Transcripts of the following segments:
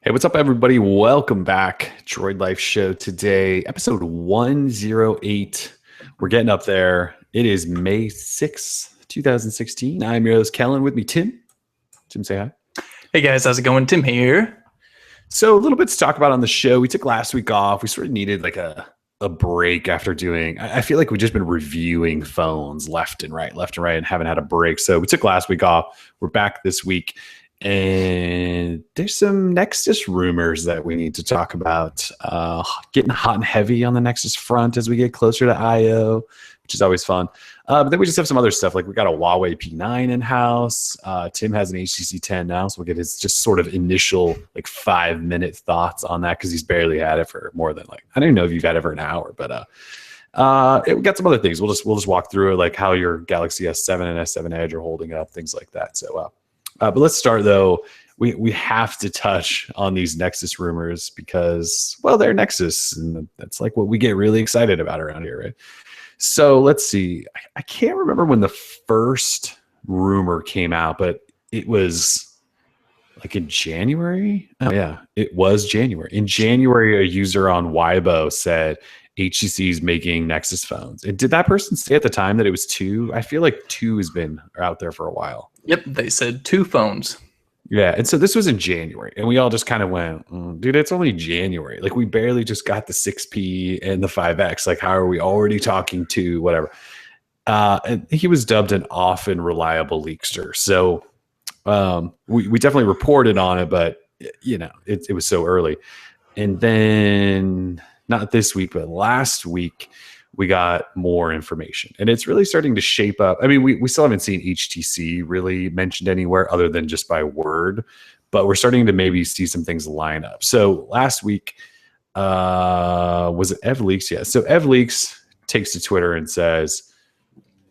Hey, what's up, everybody? Welcome back. Droid Life Show today, episode 108. We're getting up there. It is May 6th, 2016. I'm your host, Kellen. With me, Tim. Tim, say hi. Hey guys, how's it going? Tim here. So, a little bit to talk about on the show. We took last week off. We sort of needed like a break after doing, I feel like we've just been reviewing phones left and right, and haven't had a break. So, we took last week off. We're back this week. And there's some Nexus rumors that we need to talk about. Getting hot and heavy on the Nexus front as we get closer to I/O, which is always fun. But then we just have some other stuff. Like we got a Huawei P9 in house. Tim has an HTC 10 now, so we'll get his just sort of initial like 5-minute thoughts on that because he's barely had it for more than like I don't even know if you've had it for an hour, but we got some other things. We'll just walk through it, like how your Galaxy S7 and S7 Edge are holding up, things like that. So. But let's start, though. We have to touch on these Nexus rumors because, well, they're Nexus, and that's like what we get really excited about around here, right? So let's see. I can't remember when the first rumor came out, but it was like in January. Oh, yeah, it was January. In January, a user on Weibo said HTC is making Nexus phones. And did that person say at the time that it was 2? I feel like 2 has been out there for a while. Yep, they said 2 phones. Yeah, and so this was in January, and we all just kind of went, dude, it's only January. Like, we barely just got the 6P and the 5X. Like, how are we already talking to whatever? And he was dubbed an often reliable leakster. So we definitely reported on it, but, you know, it was so early. And then, not this week, but last week, we got more information, and it's really starting to shape up. I mean, we still haven't seen HTC really mentioned anywhere other than just by word, but we're starting to maybe see some things line up. So last week, was it EvLeaks? Yeah. So EvLeaks takes to Twitter and says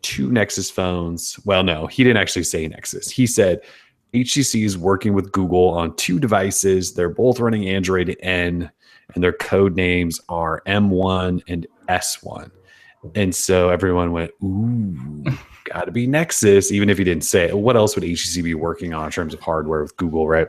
2 Nexus phones. Well, no, he didn't actually say Nexus. He said HTC is working with Google on 2 devices. They're both running Android N, and their code names are M1 and S1. And so everyone went, ooh, gotta be Nexus, even if he didn't say it. What else would HTC be working on in terms of hardware with Google, right?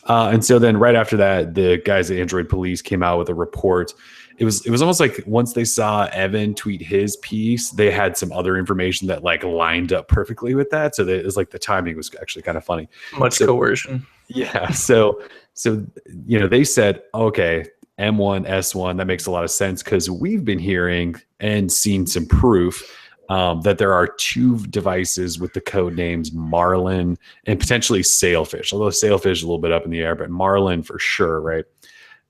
And so then right after that, the guys at Android Police came out with a report. It was almost like once they saw Evan tweet his piece, they had some other information that like lined up perfectly with that. So it was like the timing was actually kind of funny. Much coercion. Yeah. So you know, they said, okay, M1, S1, that makes a lot of sense because we've been hearing and seen some proof that there are 2 devices with the code names Marlin and potentially Sailfish, although Sailfish is a little bit up in the air, but Marlin for sure, right?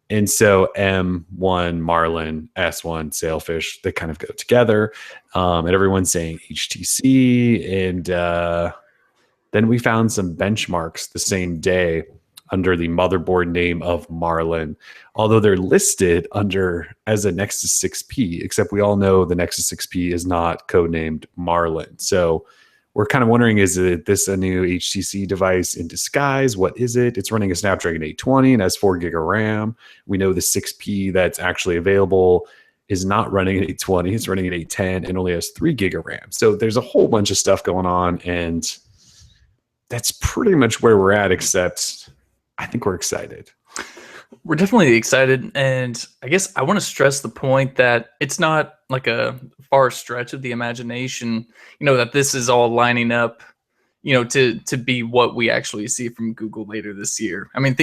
And so M1, Marlin, S1, Sailfish, they kind of go together. And everyone's saying HTC. And then we found some benchmarks the same day under the motherboard name of Marlin, although they're listed under as a Nexus 6P, except we all know the Nexus 6P is not codenamed Marlin. So we're kind of wondering, is this a new HTC device in disguise? What is it? It's running a Snapdragon 820 and has 4 gig of RAM. We know the 6P that's actually available is not running at 820. It's running at 810 and only has 3 gig of RAM. So there's a whole bunch of stuff going on, and that's pretty much where we're at, except I think we're excited. We're definitely excited, and I guess I want to stress the point that it's not like a far stretch of the imagination, you know, that this is all lining up, you know, to be what we actually see from Google later this year. I mean,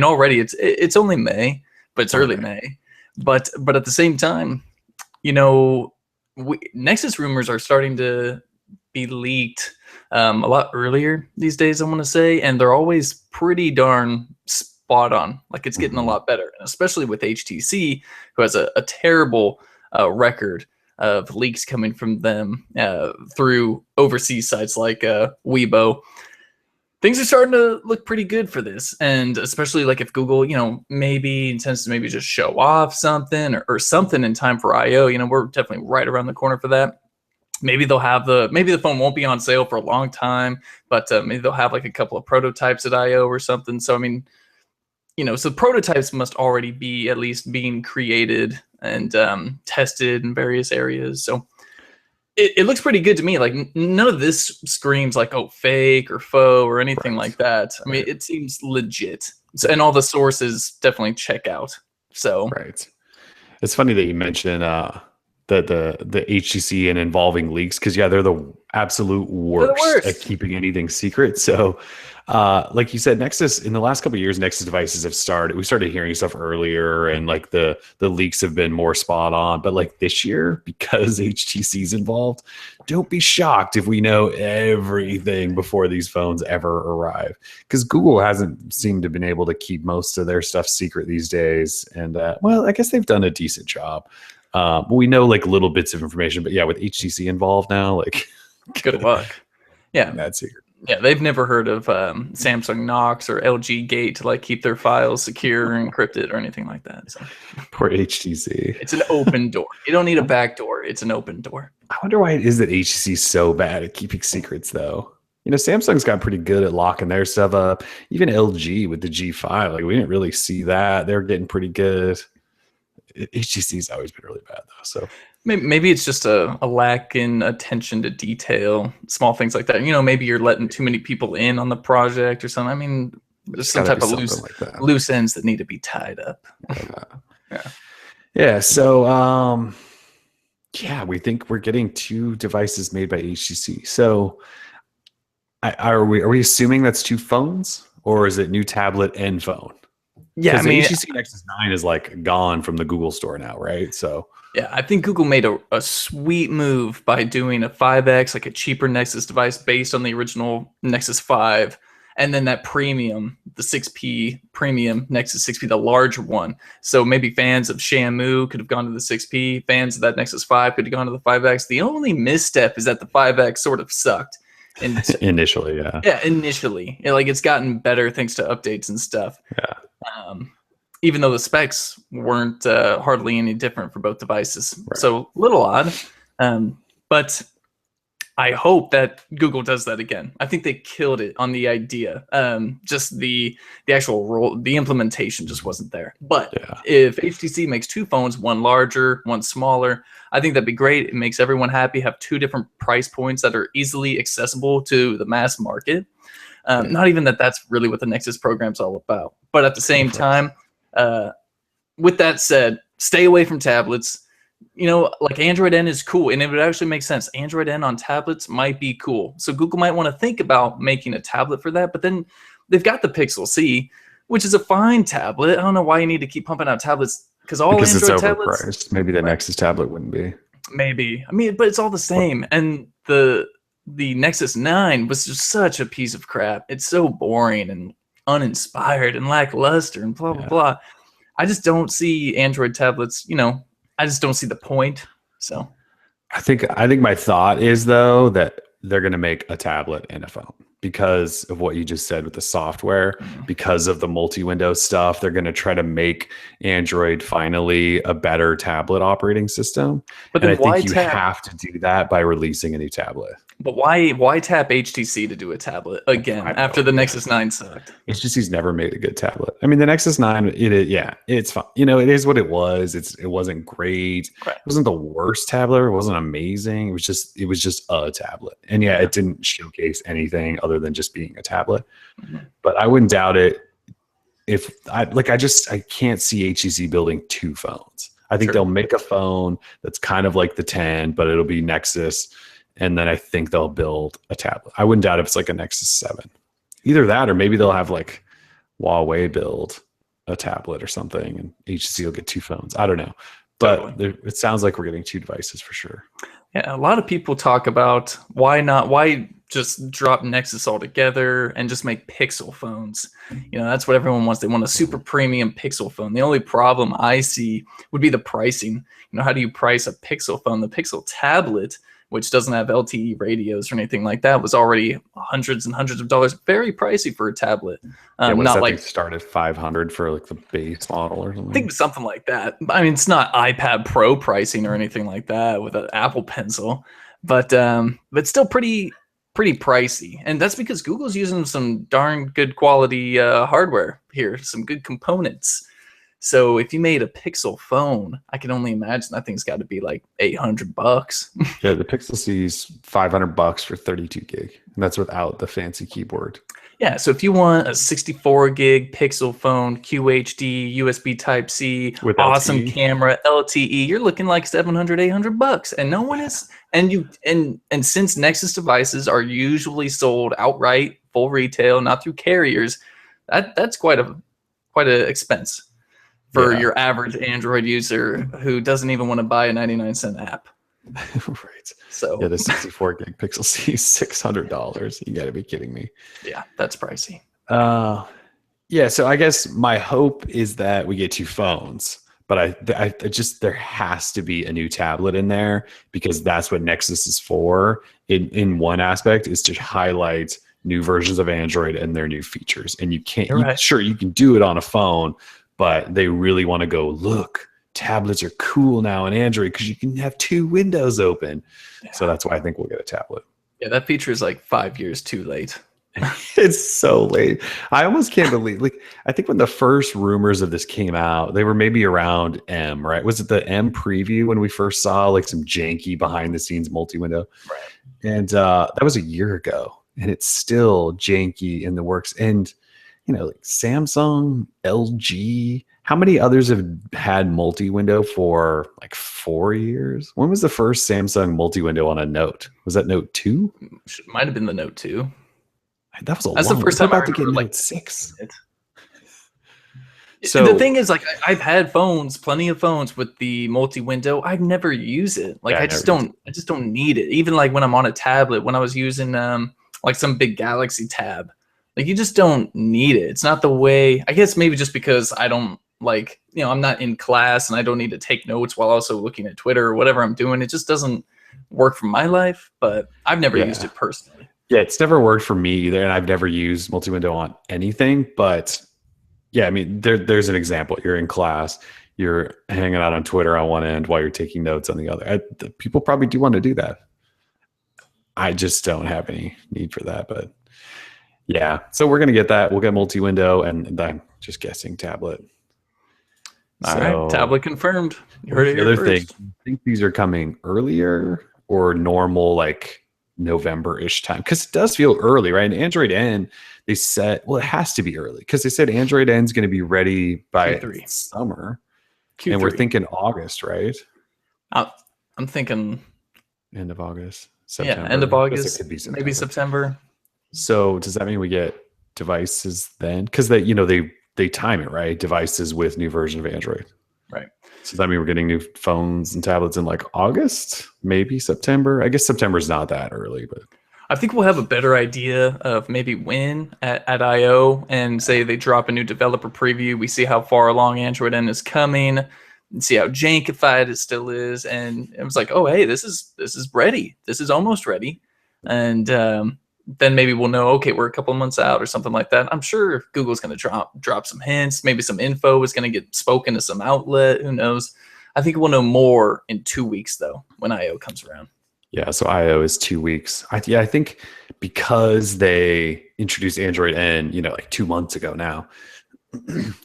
already it's only May, but it's early May. But at the same time, you know, Nexus rumors are starting to be leaked a lot earlier these days, I want to say, and they're always pretty darn spot on. Like, it's getting a lot better, especially with HTC, who has a terrible record of leaks coming from them through overseas sites like Weibo. Things are starting to look pretty good for this, and especially like if Google, you know, maybe intends to maybe just show off something or something in time for I/O. You know, we're definitely right around the corner for that. Maybe they'll have maybe the phone won't be on sale for a long time, but maybe they'll have like a couple of prototypes at I/O or something. So, I mean, you know, so prototypes must already be at least being created and tested in various areas. So it looks pretty good to me. Like, none of this screams like, oh, fake or faux or anything like that. I mean, it seems legit. So, and all the sources definitely check out. So Right. It's funny that you mentioned the HTC and involving leaks, because yeah, they're the absolute they're the worst at worst. keeping anything secret. So, like you said, Nexus in the last couple of years, Nexus devices have started. We started hearing stuff earlier, and like the leaks have been more spot on. But like this year, because HTC's involved, don't be shocked if we know everything before these phones ever arrive. Because Google hasn't seemed to have been able to keep most of their stuff secret these days, and well, I guess they've done a decent job. We know like little bits of information, but yeah, with HTC involved now, like Good luck. Yeah. that's secret. Yeah, they've never heard of Samsung Knox or LG Gate to like keep their files secure or encrypted or anything like that. So Poor HTC. it's an open door. You don't need a back door. It's an open door. I wonder why it is that HTC is so bad at keeping secrets, though. You know, Samsung's got pretty good at locking their stuff up. Even LG with the G5, like we didn't really see that. They're getting pretty good. HTC's always been really bad, though. So Maybe it's just a lack in attention to detail, small things like that. You know, maybe you're letting too many people in on the project or something. I mean, there's some type of loose ends that need to be tied up. Yeah. So, yeah, we think we're getting 2 devices made by HTC. So, are we assuming that's 2 phones, or is it new tablet and phone? Yeah, I mean, HTC Nexus 9 is like gone from the Google store now, right? So yeah, I think Google made a sweet move by doing a 5X, like a cheaper Nexus device based on the original Nexus 5, and then that premium, the 6P premium Nexus 6P, the larger one. So maybe fans of Shamu could have gone to the 6P, fans of that Nexus 5 could have gone to the 5X. The only misstep is that the 5X sort of sucked. And initially, yeah. Yeah, initially. Like it's gotten better thanks to updates and stuff. Yeah. Even though the specs weren't hardly any different for both devices. Right. So a little odd. But I hope that Google does that again. I think they killed it on the idea. Just the actual role, the implementation just wasn't there. But if HTC makes 2 phones, one larger, one smaller, I think that'd be great. It makes everyone happy, have 2 different price points that are easily accessible to the mass market. Not even that's really what the Nexus program's all about. But at the same time, with that said, stay away from tablets. You know, like Android N is cool, and it would actually make sense. Android N on tablets might be cool. So Google might want to think about making a tablet for that, but then they've got the Pixel C, which is a fine tablet. I don't know why you need to keep pumping out tablets because Android it's tablets, overpriced. Maybe the Nexus tablet wouldn't be. Maybe. I mean, but it's all the same. And the Nexus 9 was just such a piece of crap. It's so boring and uninspired and lackluster and blah, blah, blah. I just don't see Android tablets, you know, I just don't see the point. So I think my thought is, though, that they're going to make a tablet and a phone because of what you just said with the software, because of the multi-window stuff. They're going to try to make Android finally a better tablet operating system. But then I think you have to do that by releasing a new tablet. But why tap HTC to do a tablet again after the Nexus 9 sucked? HTC's never made a good tablet. I mean, the Nexus 9, it's fine. You know, it is what it was. It wasn't great. Right. It wasn't the worst tablet. It wasn't amazing. It was just a tablet. And it didn't showcase anything other than just being a tablet. But I wouldn't doubt it I can't see HTC building 2 phones. I think they'll make a phone that's kind of like the 10, but it'll be Nexus. And then I think they'll build a tablet. I wouldn't doubt if it's like a Nexus 7. Either that, or maybe they'll have like Huawei build a tablet or something, and HTC will get 2 phones. I don't know. But it sounds like we're getting 2 devices for sure. Yeah, a lot of people talk about why just drop Nexus altogether and just make Pixel phones. You know, that's what everyone wants. They want a super premium Pixel phone. The only problem I see would be the pricing. You know, how do you price a Pixel phone? The Pixel tablet, which doesn't have LTE radios or anything like that, was already hundreds and hundreds of dollars. Very pricey for a tablet. Not like start at $500 for like the base model or something. I think something like that. I mean, it's not iPad Pro pricing or anything like that with an Apple Pencil, but still pretty pricey. And that's because Google's using some darn good quality hardware here, some good components. So if you made a Pixel phone, I can only imagine that thing's got to be like $800. Yeah, the Pixel C is $500 for 32 gig, and that's without the fancy keyboard. Yeah, so if you want a 64 gig Pixel phone, QHD, USB Type C, with awesome LTE. camera, LTE, you're looking like 700, 800 bucks. And no one is, and since Nexus devices are usually sold outright, full retail, not through carriers, that's quite a expense for Yeah. your average Android user who doesn't even want to buy a 99-cent app. Right. So Yeah, the 64 gig Pixel C is $600. You got to be kidding me. yeah, that's pricey. Yeah, so I guess my hope is that we get two phones, but I just there has to be a new tablet in there because that's what Nexus is for. In one aspect, is to highlight new versions of Android and their new features. And you can't, You're right. sure you can do it on a phone, but they really want to go look. Tablets are cool now in Android because you can have two windows open. Yeah. So that's why I think we'll get a tablet. Yeah, that feature is like 5 years too late. It's so late. I almost can't believe, like, I think when the first rumors of this came out, they were maybe around M, right? Was it the M preview when we first saw like some janky behind the scenes multi-window? Right. And that was a year ago, and it's still janky in the works. And, like Samsung, LG, how many others have had multi-window for like 4 years? When was the first Samsung multi-window on a Note? Was that Note 2? Might have been the Note 2. That was a That's long. the first We're time I about to get remember, Note 6. So the thing is, like, I've had phones, plenty of phones with the multi-window. I've never used it. Like, Yeah, I just don't need it. Even like when I'm on a tablet, when I was using like some big Galaxy tab, like you just don't need it. It's not the way. I guess maybe just because I don't like, I'm not in class and I don't need to take notes while also looking at Twitter or whatever I'm doing. It just doesn't work for my life. But I've never used it personally. Yeah, it's never worked for me either, and I've never used multi-window on anything. But yeah, I mean, there's an example. You're in class, you're hanging out on Twitter on one end while you're taking notes on the other. People probably do want to do that. I just don't have any need for that. But yeah, so we're gonna get that. We'll get multi-window, and I'm just guessing tablet. All right, tablet confirmed. You heard it here first. I think these are coming earlier or normal, like November-ish time, because it does feel early, right? And Android N, they said, well, it has to be early because they said Android N is going to be ready by Q3. summer, Q3. and we're thinking August, right? I'm thinking end of August, September. Yeah, end of August, It could be September. maybe September. So does that mean we get devices then? Because they time it, right? Devices with new version of Android. Right. So does that mean we're getting new phones and tablets in like August, maybe September? I guess September's not that early, but I think we'll have a better idea of maybe when at I/O, and say they drop a new developer preview. We see how far along Android N is coming, and see how jankified it still is. And it was like, oh, hey, this is ready. This is almost ready. And then maybe we'll know, okay, we're a couple of months out or something like that. I'm sure Google's going to drop some hints. Maybe some info is going to get spoken to some outlet. Who knows? I think we'll know more in 2 weeks, though, when I/O comes around. Yeah, so I/O is 2 weeks. I think because they introduced Android N, like 2 months ago now,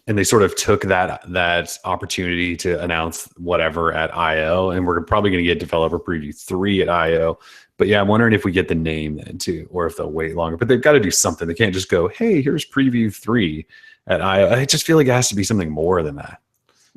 and they sort of took that opportunity to announce whatever at I/O, and we're probably going to get Developer Preview 3 at I/O. But yeah, I'm wondering if we get the name then too, or if they'll wait longer. But they've got to do something. They can't just go, hey, here's Preview 3 at I/O. I just feel like it has to be something more than that.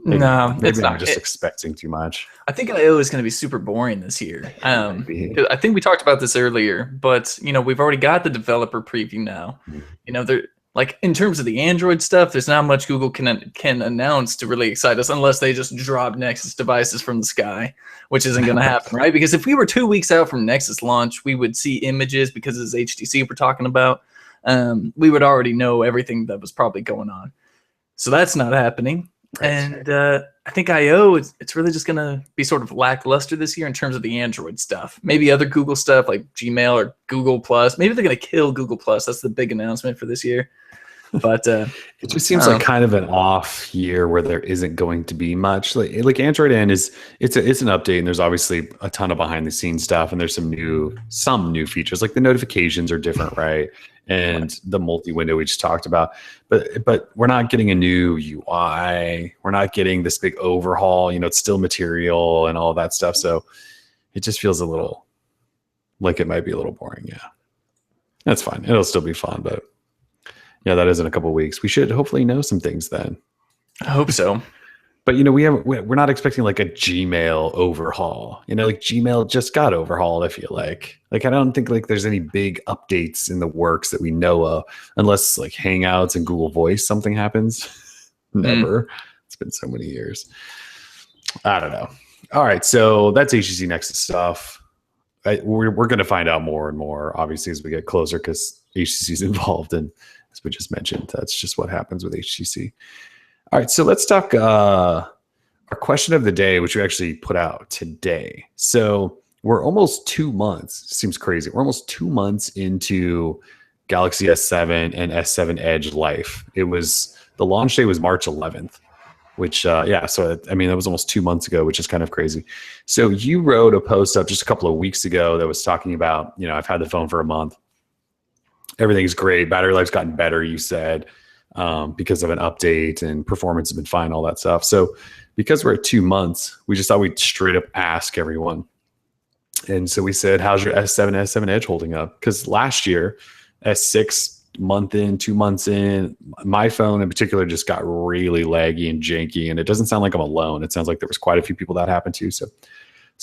Maybe it's not. I'm just expecting too much. I think I/O is going to be super boring this year. I think we talked about this earlier, but we've already got the developer preview now. They're like, in terms of the Android stuff, there's not much Google can announce to really excite us unless they just drop Nexus devices from the sky, which isn't going to happen, right? Because if we were 2 weeks out from Nexus launch, we would see images because it's HTC we're talking about. We would already know everything that was probably going on. So that's not happening. Right. And I think I/O, it's really just going to be sort of lackluster this year in terms of the Android stuff. Maybe other Google stuff like Gmail or Google Plus. Maybe they're going to kill Google Plus. That's the big announcement for this year. But it just seems like kind of an off year where there isn't going to be much. Like Android N it's an update, and there's obviously a ton of behind the scenes stuff, and there's some new features. Like the notifications are different, right? And the multi-window we just talked about, but we're not getting a new UI. We're not getting this big overhaul. It's still material and all that stuff. So it just feels a little like it might be a little boring. Yeah, that's fine. It'll still be fun, but Yeah, that is in a couple of weeks. We should hopefully know some things then. I hope so. But we're not expecting like a Gmail overhaul. Like Gmail just got overhauled. I feel like I don't think like there's any big updates in the works that we know of, unless like Hangouts and Google Voice something happens. Never. It's been so many years. I don't know. All right, so that's HTC Nexus stuff. We're going to find out more and more, obviously, as we get closer, because HTC is involved, and as we just mentioned, that's just what happens with HTC. All right, so let's talk our question of the day, which we actually put out today. So we're almost 2 months. Seems crazy. We're almost 2 months into Galaxy S7 and S7 Edge life. The launch day was March 11th, which, so I mean, that was almost 2 months ago, which is kind of crazy. So you wrote a post up just a couple of weeks ago that was talking about, I've had the phone for a month. Everything's great. Battery life's gotten better, you said. Because of an update, and performance has been fine, all that stuff. So because we're at 2 months, we just thought we'd straight up ask everyone. And so we said, how's your S7, S7 Edge holding up? Because last year, S6 month in, 2 months in, my phone in particular just got really laggy and janky. And it doesn't sound like I'm alone. It sounds like there was quite a few people that happened to. So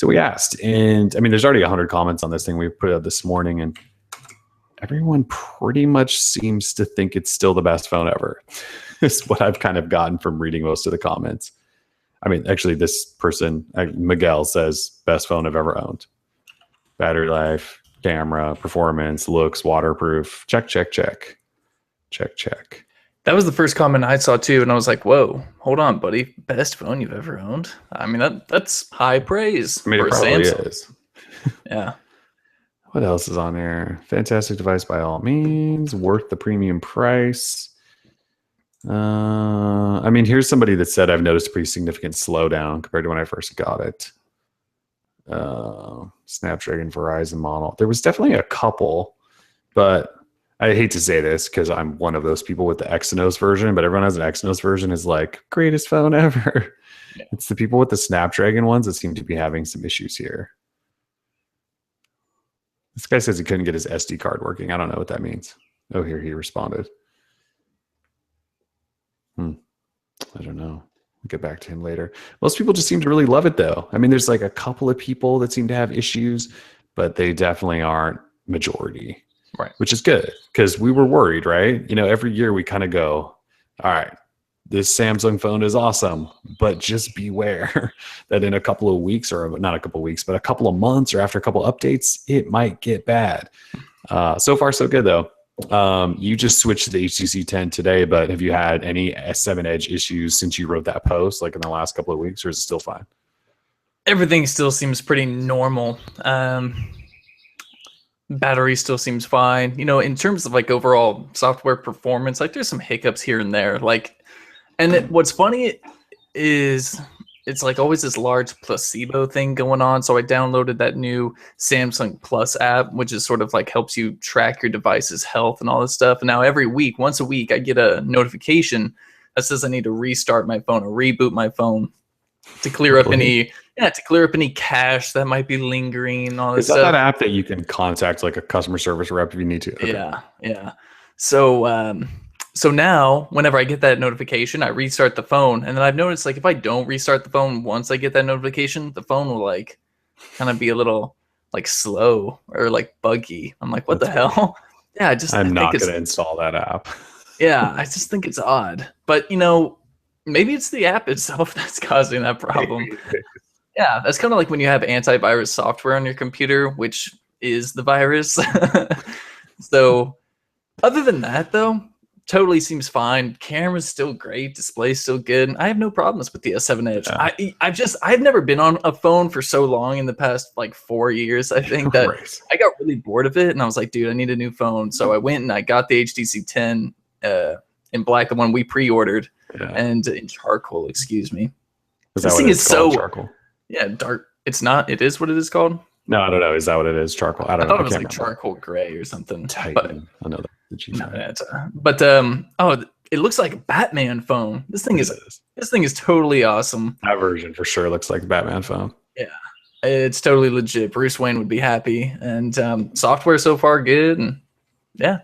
we asked. And I mean, there's already 100 comments on this thing we put out this morning. And everyone pretty much seems to think it's still the best phone ever. Is what I've kind of gotten from reading most of the comments. I mean, actually, this person, Miguel, says best phone I've ever owned. Battery life, camera, performance, looks, waterproof. Check. That was the first comment I saw too, and I was like, "Whoa, hold on, buddy! Best phone you've ever owned?" I mean, that's high praise. I mean, it probably is. Yeah. What else is on there? Fantastic device by all means. Worth the premium price. I mean, here's somebody that said I've noticed a pretty significant slowdown compared to when I first got it. Snapdragon Verizon model. There was definitely a couple, but I hate to say this because I'm one of those people with the Exynos version, but everyone has an Exynos version is like greatest phone ever. Yeah. It's the people with the Snapdragon ones that seem to be having some issues here. This guy says he couldn't get his SD card working. I don't know what that means. Oh, here he responded. I don't know. We'll get back to him later. Most people just seem to really love it, though. I mean, there's like a couple of people that seem to have issues, but they definitely aren't majority, right? Which is good because we were worried, right? Every year we kind of go, all right, this Samsung phone is awesome, but just beware that in a couple of weeks, or not a couple of weeks, but a couple of months, or after a couple of updates, it might get bad. So far, so good, though. You just switched to the HTC 10 today, but have you had any S7 Edge issues since you wrote that post, like in the last couple of weeks, or is it still fine? Everything still seems pretty normal. Battery still seems fine. In terms of like overall software performance, like there's some hiccups here and there. What's funny is it's like always this large placebo thing going on. So I downloaded that new Samsung Plus app, which is sort of like helps you track your device's health and all this stuff. And now every week, once a week, I get a notification that says I need to restart my phone or reboot my phone to clear up any cache that might be lingering and all this stuff. Is that app that you can contact like a customer service rep if you need to? Okay. Yeah. So now whenever I get that notification, I restart the phone, and then I've noticed like if I don't restart the phone once I get that notification, the phone will like kind of be a little like slow or like buggy. I'm like, what the hell? Yeah, I'm not going to install that app. Yeah, I just think it's odd. But maybe it's the app itself that's causing that problem. Yeah, that's kind of like when you have antivirus software on your computer, which is the virus. So other than that, though, totally seems fine. Camera's still great. Display's still good. I have no problems with the S7 Edge. Yeah. I've never been on a phone for so long in the past like 4 years. I think that I got really bored of it, and I was like, dude, I need a new phone. So I went and I got the HTC 10 in black, the one we pre-ordered, and in charcoal. Excuse me. This thing is so charcoal. Yeah, dark. It's not. It is what it is called. No, I don't know. Is that what it is? Charcoal. I don't know. I thought it was like charcoal gray or something. Titan. I know that. It looks like a Batman phone. This thing is totally awesome. That version for sure looks like a Batman phone. Yeah, it's totally legit. Bruce Wayne would be happy, and software so far good, and yeah.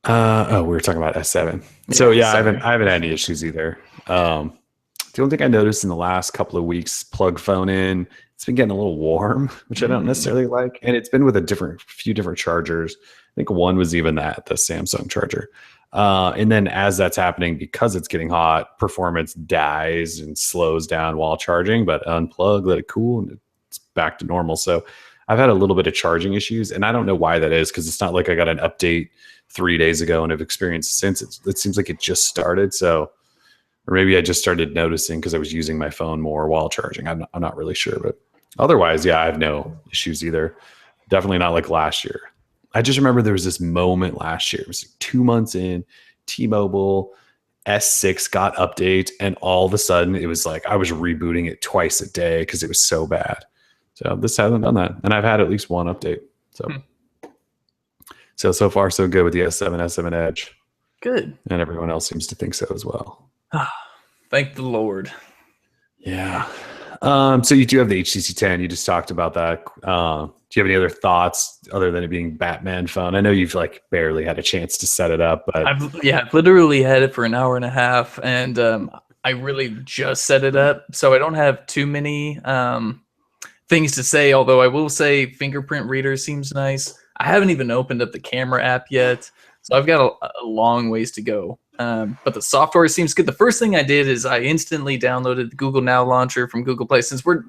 Oh, we were talking about S7. So Yeah, yeah, sorry. I haven't had any issues either. The only thing I noticed in the last couple of weeks, plug phone in, it's been getting a little warm, which I don't Mm. necessarily like. And it's been with a few different chargers. I think one was even the Samsung charger. And then as that's happening, because it's getting hot, performance dies and slows down while charging, but unplug, let it cool, and it's back to normal. So I've had a little bit of charging issues, and I don't know why that is, because it's not like I got an update 3 days ago and have experienced since. It seems like it just started. So, or maybe I just started noticing because I was using my phone more while charging. I'm not really sure, but otherwise, yeah, I have no issues either. Definitely not like last year. I just remember there was this moment last year. It was like 2 months in, T-Mobile S6 got update, and all of a sudden it was like I was rebooting it twice a day because it was so bad. So this hasn't done that, and I've had at least one update. So Hmm. so far so good with the S7, S7 Edge, Good. and everyone else seems to think so as well. Thank the Lord. Yeah. So you do have the HTC 10. You just talked about that. Do you have any other thoughts other than it being Batman phone? I know you've like barely had a chance to set it up, but I've literally had it for an hour and a half, and I really just set it up, so I don't have too many things to say. Although I will say, fingerprint reader seems nice. I haven't even opened up the camera app yet, so I've got a long ways to go. But the software seems good. The first thing I did is I instantly downloaded the Google Now launcher from Google Play. Since we're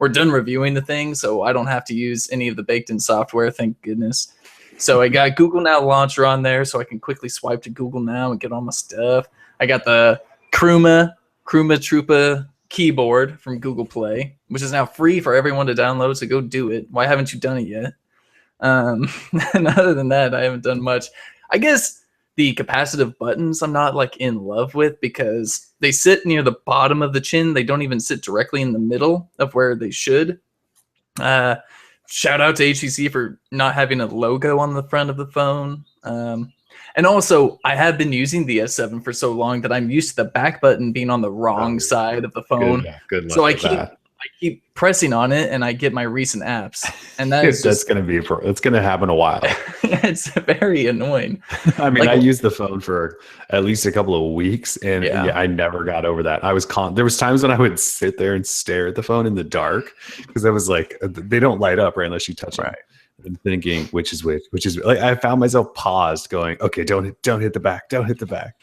done reviewing the thing, so I don't have to use any of the baked-in software. Thank goodness. So I got Google Now launcher on there, so I can quickly swipe to Google Now and get all my stuff. I got the Kruma Trupa keyboard from Google Play, which is now free for everyone to download. So go do it. Why haven't you done it yet? And other than that, I haven't done much. I guess the capacitive buttons I'm not like in love with because they sit near the bottom of the chin. They don't even sit directly in the middle of where they should. Uh, Shout out to HTC for not having a logo on the front of the phone. And also, I have been using the S7 for so long that I'm used to the back button being on the wrong side of the phone. good So luck with that. I keep pressing on it, and I get my recent apps, and that is That's just it's gonna happen a while. it's very annoying. I mean, Like, I used the phone for at least a couple of weeks, and yeah, yeah, I never got over that. There was times when I would sit there and stare at the phone in the dark because I was like, they don't light up right unless you touch them. right. And thinking which is like I found myself paused, going, okay, don't hit the back, don't hit the back.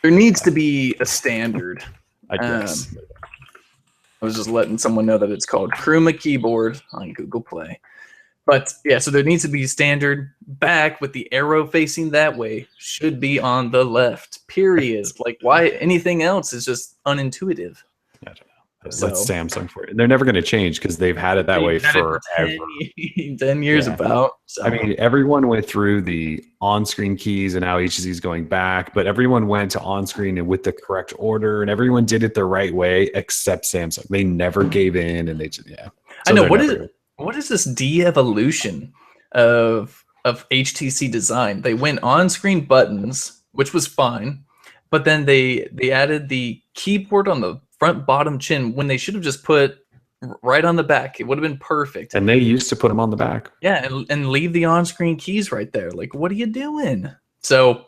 There needs to be a standard. I guess. I was just letting someone know that it's called Kruma keyboard on Google Play. But yeah, so there needs to be standard back with the arrow facing that way should be on the left. Period. Like why anything else is just unintuitive. I don't know. So That's Samsung for you. They're never going to change because they've had it that way they've had it forever. 10 years Yeah. about. So. I mean, everyone went through the on-screen keys, and now HTC is going back. But everyone went to on-screen and with the correct order, and everyone did it the right way except Samsung. They never gave in, and they just So I know they're what is this de-evolution of HTC design? They went on-screen buttons, which was fine, but then they added the keyboard on the front bottom chin when they should have just put right on the back. It would have been perfect. And they used to put them on the back. Yeah, and leave the on-screen keys right there. Like, what are you doing? So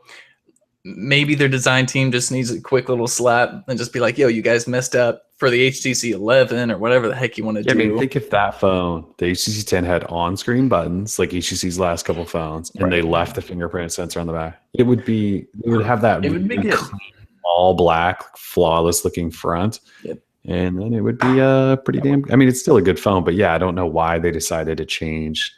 maybe their design team just needs a quick little slap and just be like, yo, you guys messed up for the HTC 11 or whatever the heck you want to do. I mean, think if that phone, the HTC 10, had on-screen buttons like HTC's last couple phones, and they left the fingerprint sensor on the back, it would have that It would be good. all black, flawless looking front. Yep. And then it would be pretty damn. I mean, it's still a good phone, but yeah, I don't know why they decided to change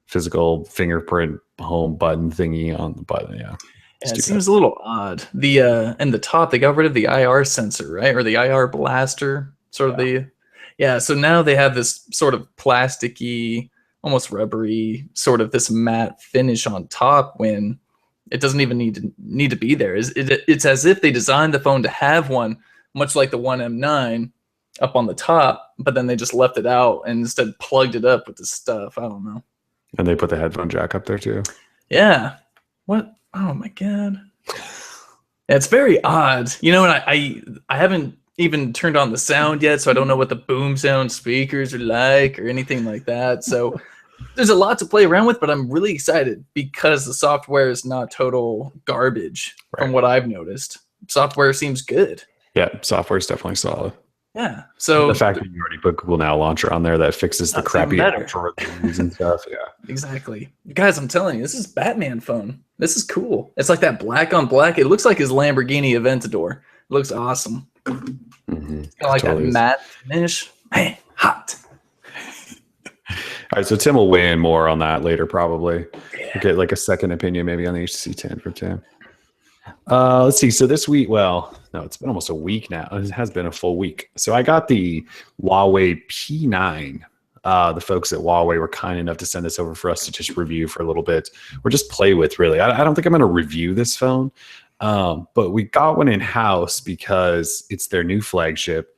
physical fingerprint home button thingy on the button. Yeah, it seems a little odd. The and the top, they got rid of the IR sensor, right, or the IR blaster, sort of the. Yeah, so now they have this sort of plasticky, almost rubbery, sort of this matte finish on top when it doesn't even need to be there. It's as if they designed the phone to have one, much like the One M9, up on the top, but then they just left it out and instead plugged it up with this stuff. I don't know. And they put the headphone jack up there too. Yeah. What? Oh my god. Yeah, it's very odd. You know, and I haven't even turned on the sound yet, so I don't know what the boom sound speakers are like or anything like that. So there's a lot to play around with, but I'm really excited because the software is not total garbage from what I've noticed. Software seems good. Yeah, software is definitely solid. Yeah. So the fact that you already put Google Now Launcher on there that fixes the crappy algorithms and stuff. Yeah, exactly. Guys, I'm telling you, this is Batman phone. This is cool. It's like that black on black. It looks like his Lamborghini Aventador. It looks awesome. Mm-hmm. Kind of like totally that matte finish. Man, hot. All right, so Tim will weigh in more on that later, probably. Yeah. We'll get like a second opinion maybe on the HTC 10 from Tim. Let's see. So this week, well, no, it's been almost a week now. It has been a full week. So I got the Huawei P9. The folks at Huawei were kind enough to send this over for us to just review for a little bit, or just play with, really. I don't think I'm going to review this phone, but we got one in-house because it's their new flagship.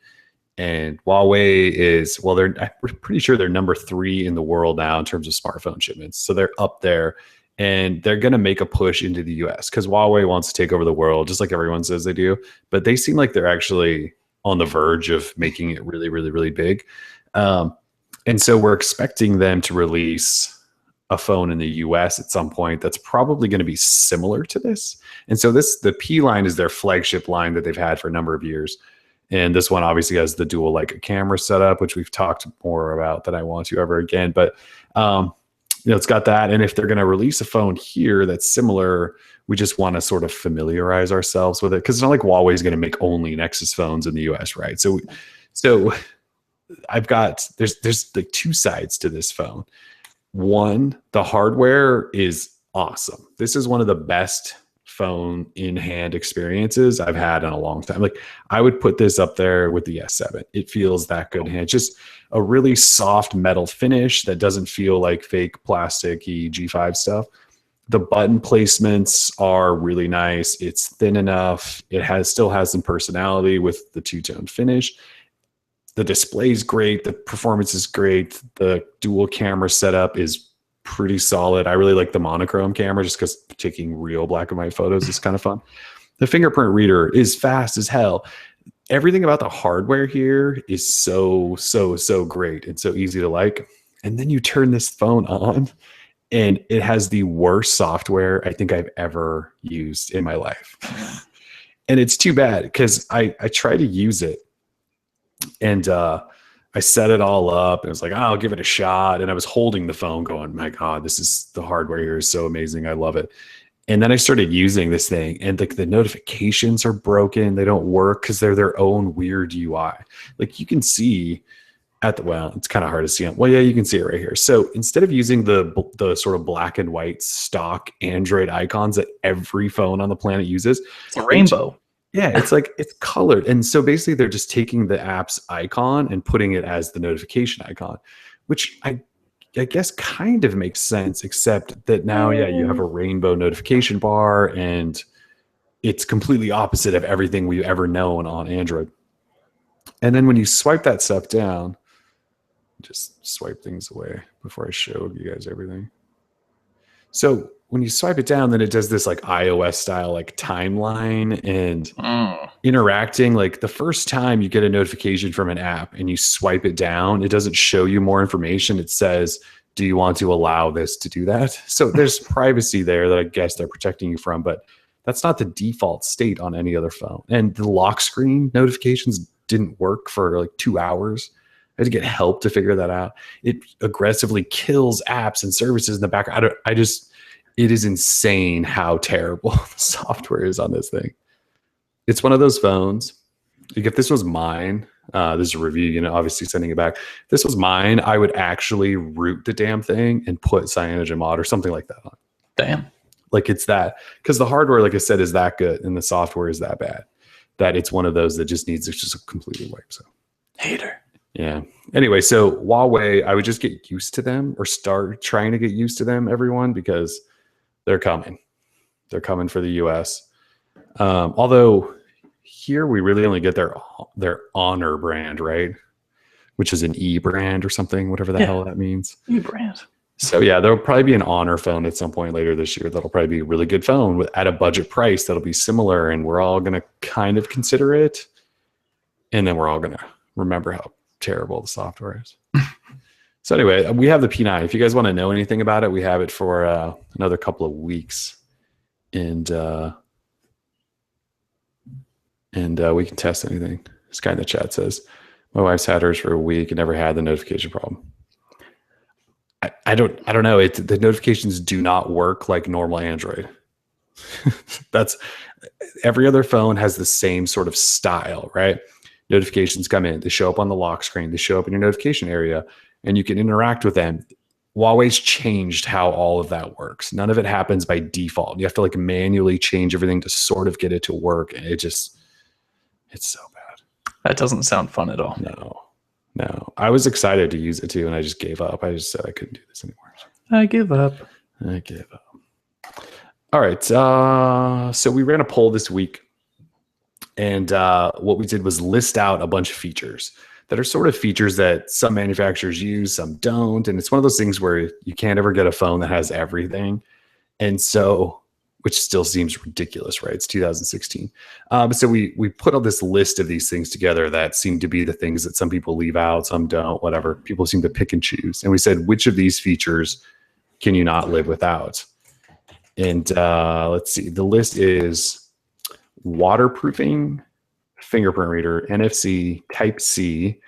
And Huawei is, well, I'm pretty sure they're number 3 in the world now in terms of smartphone shipments. So they're up there. And they're going to make a push into the US because Huawei wants to take over the world, just like everyone says they do. But they seem like they're actually on the verge of making it really, really, really big. And so we're expecting them to release a phone in the US at some point that's probably going to be similar to this. And so the P line is their flagship line that they've had for a number of years. And this one obviously has the dual Leica camera setup, which we've talked more about than I want to ever again. But it's got that. And if they're going to release a phone here that's similar, we just want to sort of familiarize ourselves with it. Because it's not like Huawei is going to make only Nexus phones in the US, right? So I've got, there's like 2 sides to this phone. One, the hardware is awesome. This is one of the best phone in hand experiences I've had in a long time. Like I would put this up there with the S7. It feels that good in hand. Just a really soft metal finish that doesn't feel like fake plasticky G5 stuff. The button placements are really nice. It's thin enough. It still has some personality with the 2-tone finish. The display's great. The performance is great. The dual camera setup is pretty solid. I really like the monochrome camera just because taking real black and white photos is kind of fun. The fingerprint reader is fast as hell. Everything about the hardware here is so great and so easy to like. And then you turn this phone on and it has the worst software I think I've ever used in my life. And it's too bad because I try to use it and I set it all up and I was like, I'll give it a shot. And I was holding the phone going, my God, the hardware here is so amazing. I love it. And then I started using this thing and like the notifications are broken. They don't work because they're their own weird UI. Like you can see it's kind of hard to see. Well, yeah, you can see it right here. So instead of using the sort of black and white stock Android icons that every phone on the planet uses, it's a rainbow. Yeah, it's like it's colored. And so basically they're just taking the app's icon and putting it as the notification icon, which I guess kind of makes sense, except that now, yeah, you have a rainbow notification bar and it's completely opposite of everything we've ever known on Android. And then when you swipe that stuff down, just swipe things away before I show you guys everything. So when you swipe it down, then it does this like iOS style like timeline and interacting. Like the first time you get a notification from an app and you swipe it down, it doesn't show you more information. It says, do you want to allow this to do that? So there's privacy there that I guess they're protecting you from, but that's not the default state on any other phone. And the lock screen notifications didn't work for like 2 hours. I had to get help to figure that out. It aggressively kills apps and services in the background. It is insane how terrible the software is on this thing. It's one of those phones. Like if this was mine, this is a review, obviously sending it back. If this was mine, I would actually root the damn thing and put CyanogenMod or something like that on. Damn. Like it's that, because the hardware, like I said, is that good and the software is that bad that it's one of those that just needs to just completely wipe. So hater. Yeah. Anyway, so Huawei, I would just get used to them or start trying to get used to them, everyone, because they're coming. They're coming for the US. Although here we really only get their Honor brand, right? Which is an E brand or something, whatever the hell that means. E brand. So yeah, there'll probably be an Honor phone at some point later this year. That'll probably be a really good phone at a budget price that'll be similar, and we're all going to kind of consider it. And then we're all going to remember how terrible the software is. So anyway, we have the P9. If you guys want to know anything about it, we have it for another couple of weeks, and we can test anything. This guy in the chat says, my wife's had hers for a week and never had the notification problem. I don't know. The notifications do not work like normal Android. That's every other phone has the same sort of style, right? Notifications come in, they show up on the lock screen, they show up in your notification area, and you can interact with them. Huawei's changed how all of that works. None of it happens by default. You have to like manually change everything to sort of get it to work. And it's so bad. That doesn't sound fun at all. No. I was excited to use it too, and I just gave up. I just said I couldn't do this anymore. I give up. All right. So we ran a poll this week, and what we did was list out a bunch of features that are sort of features that some manufacturers use, some don't. And it's one of those things where you can't ever get a phone that has everything. And so, which still seems ridiculous, right? It's 2016. So we put all this list of these things together that seem to be the things that some people leave out, some don't, whatever. People seem to pick and choose. And we said, which of these features can you not live without? And let's see, the list is waterproofing, fingerprint reader, NFC, Type-C,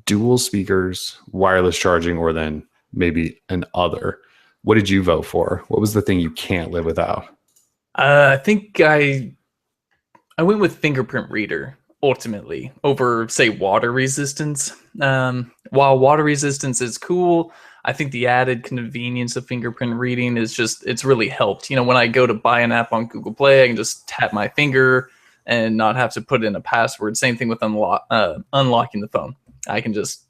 dual speakers, wireless charging, or then maybe an other. What did you vote for? What was the thing you can't live without? I think I went with fingerprint reader ultimately over, say, water resistance. While water resistance is cool, I think the added convenience of fingerprint reading is it's really helped. When I go to buy an app on Google Play, I can just tap my finger and not have to put in a password. Same thing with unlocking the phone. I can just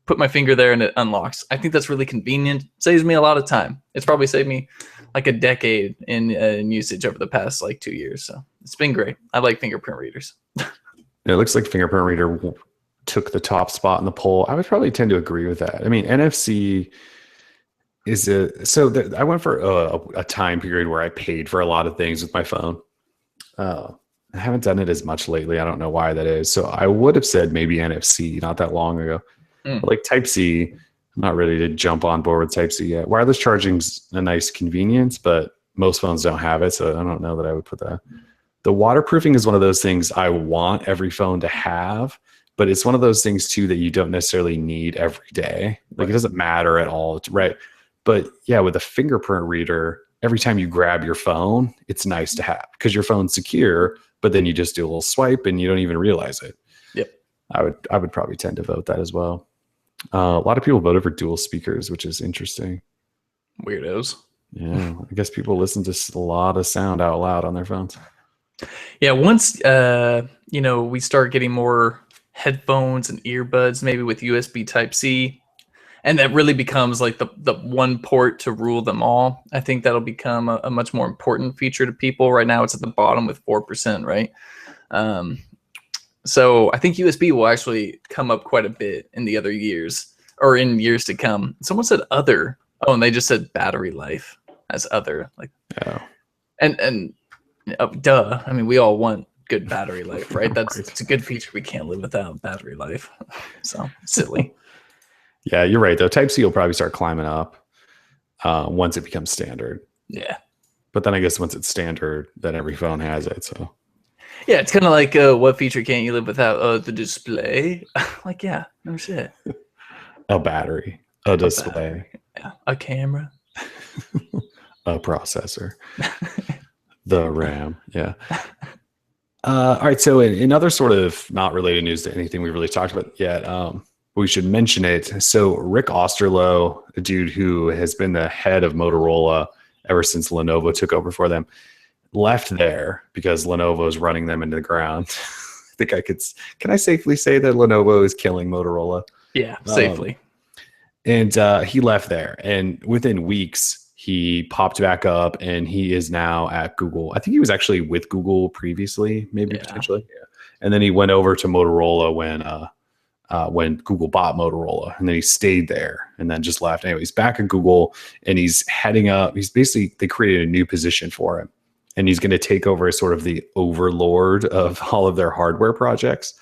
put my finger there and it unlocks. I think that's really convenient. Saves me a lot of time. It's probably saved me like a decade in usage over the past like 2 years. So it's been great. I like fingerprint readers. It looks like fingerprint reader took the top spot in the poll. I would probably tend to agree with that. I mean, NFC is I went for a time period where I paid for a lot of things with my phone. I haven't done it as much lately. I don't know why that is. So I would have said maybe NFC not that long ago. But like Type-C, I'm not ready to jump on board with Type-C yet. Wireless charging's a nice convenience, but most phones don't have it. So I don't know that I would put that. The waterproofing is one of those things I want every phone to have, but it's one of those things too that you don't necessarily need every day. Like it doesn't matter at all, right? But yeah, with a fingerprint reader, every time you grab your phone, it's nice to have because your phone's secure, but then you just do a little swipe and you don't even realize it. Yep. I would probably tend to vote that as well. A lot of people voted for dual speakers, which is interesting. Weirdos. Yeah, I guess people listen to a lot of sound out loud on their phones. Yeah, once we start getting more headphones and earbuds, maybe with USB Type-C, and that really becomes like the one port to rule them all. I think that'll become a much more important feature to people. Right now, it's at the bottom with 4%, right? So I think USB will actually come up quite a bit in the other years or in years to come. Someone said other. Oh, and they just said battery life as other. Like, oh. And duh. I mean, we all want good battery life, right? It's a good feature. We can't live without battery life. So silly. Yeah, you're right though. Type-C will probably start climbing up once it becomes standard. Yeah. But then I guess once it's standard, then every phone has it. So yeah, it's kind of like what feature can't you live without? The display. Like, yeah, no shit. A battery, a display, yeah, a camera, a processor, the RAM. Yeah. All right. So in other sort of not related news to anything we really talked about yet, we should mention it. So Rick Osterloh, a dude who has been the head of Motorola ever since Lenovo took over for them, left there because Lenovo is running them into the ground. I think can I safely say that Lenovo is killing Motorola? Yeah, safely. And he left there, and within weeks he popped back up, and he is now at Google. I think he was actually with Google previously, maybe potentially. Yeah. And then he went over to Motorola when Google bought Motorola, and then he stayed there and then just left. Anyway, he's back at Google, and he's heading up. They created a new position for him, and he's going to take over as sort of the overlord of all of their hardware projects.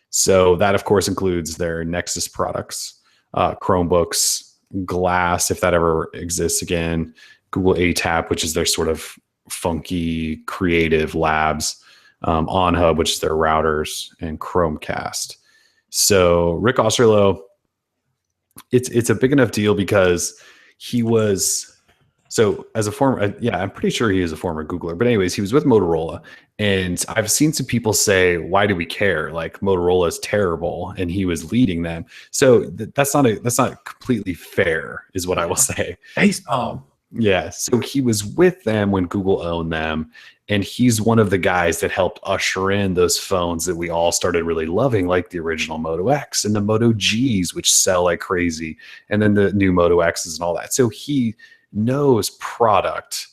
So that, of course, includes their Nexus products, Chromebooks, Glass, if that ever exists again, Google ATAP, which is their sort of funky creative labs, OnHub, which is their routers, and Chromecast. So Rick Osterloh, it's a big enough deal because he was so as a former I'm pretty sure he is a former Googler, but anyways, he was with Motorola, and I've seen some people say, why do we care, like Motorola is terrible and he was leading them. So that's not completely fair is what I will say. Yeah, so he was with them when Google owned them, and he's one of the guys that helped usher in those phones that we all started really loving, like the original Moto X and the Moto Gs, which sell like crazy, and then the new Moto Xs and all that. So he knows product,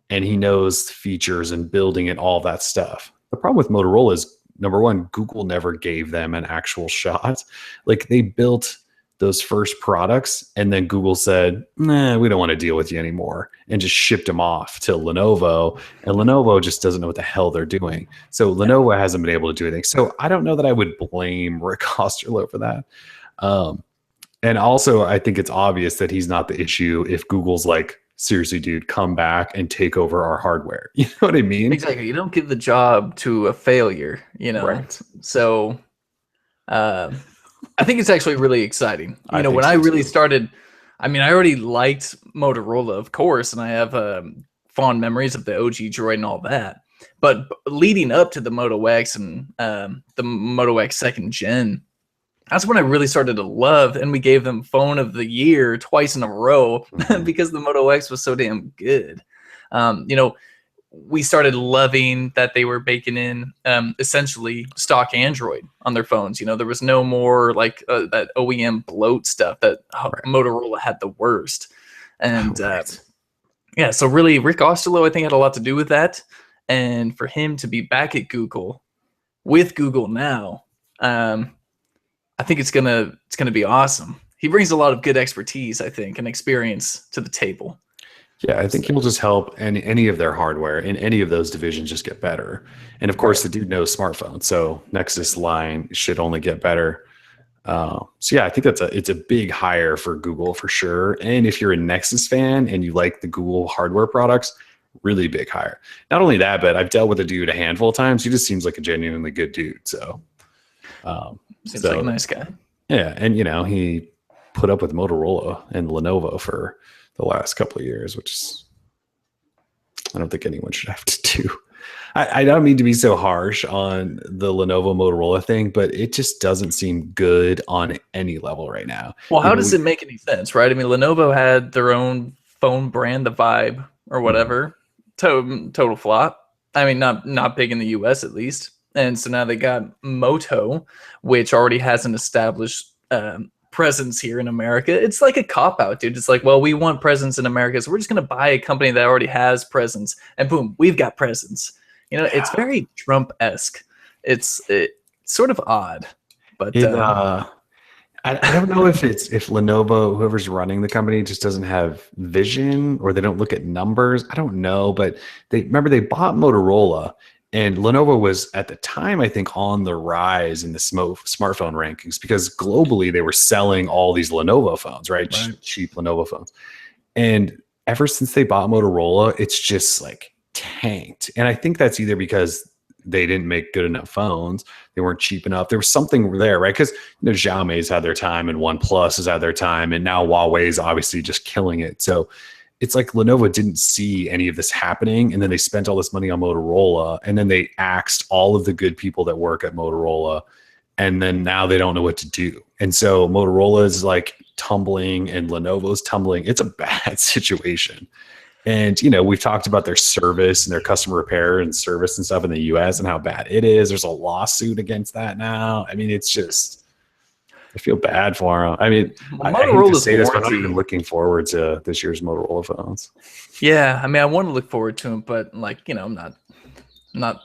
and he knows features and building and all that stuff. The problem with Motorola is, number one, Google never gave them an actual shot. Like, they built those first products, and then Google said, nah, we don't want to deal with you anymore, and just shipped them off to Lenovo, and Lenovo just doesn't know what the hell they're doing. So Lenovo hasn't been able to do anything. So I don't know that I would blame Rick Osterloh for that. And also, I think it's obvious that he's not the issue if Google's like, seriously, dude, come back and take over our hardware. You know what I mean? Exactly. You don't give the job to a failure, you know? Right. So, I think it's actually really exciting. You know, when I really started, I mean, I already liked Motorola, of course, and I have fond memories of the OG Droid and all that. But leading up to the Moto X and the Moto X second gen, that's when I really started to love, and we gave them Phone of the Year twice in a row because the Moto X was so damn good. You know, we started loving that they were baking in essentially stock Android on their phones. You know, there was no more like that OEM bloat stuff that Motorola had the worst. And yeah, so really Rick Osterloh, I think, had a lot to do with that. And for him to be back at Google with Google now, I think it's gonna be awesome. He brings a lot of good expertise, I think, and experience to the table. Yeah, I think he'll just help any of their hardware in any of those divisions just get better. And of course, the dude knows smartphones, so Nexus line should only get better. So yeah, I think it's a big hire for Google for sure. And if you're a Nexus fan and you like the Google hardware products, really big hire. Not only that, but I've dealt with a dude a handful of times. He just seems like a genuinely good dude. So seems like a nice guy. Yeah, and you know, he put up with Motorola and Lenovo for the last couple of years, which is, I don't think anyone should have to do. I don't mean to be so harsh on the Lenovo Motorola thing, but it just doesn't seem good on any level right now. Well, how does it make any sense, right? I mean, Lenovo had their own phone brand, the Vibe or whatever, total flop. I mean, not big in the US at least. And so now they got Moto, which already has an established presence here in America. It's like a cop-out, dude. It's like, well, we want presence in America, so we're just going to buy a company that already has presence, and boom, we've got presence. You know, it's very Trump-esque. It's sort of odd, but I don't know if Lenovo, whoever's running the company, just doesn't have vision, or they don't look at numbers. I don't know, but they bought Motorola. And Lenovo was, at the time, I think, on the rise in the smartphone rankings, because globally they were selling all these Lenovo phones, right? Cheap Lenovo phones. And ever since they bought Motorola, it's just like tanked. And I think that's either because they didn't make good enough phones, they weren't cheap enough. There was something there, right? Because, you know, Xiaomi's had their time, and OnePlus has had their time, and now Huawei's obviously just killing it. So it's like Lenovo didn't see any of this happening, and then they spent all this money on Motorola, and then they axed all of the good people that work at Motorola, and then now they don't know what to do. And so Motorola is like tumbling, and Lenovo's tumbling. It's a bad situation. And, you know, we've talked about their service and their customer repair and service and stuff in the US and how bad it is. There's a lawsuit against that now. I mean, it's just, I feel bad for them. I mean, I hate to say this, but I'm not even looking forward to this year's Motorola phones. Yeah, I mean, I want to look forward to them, but like, you know, I'm not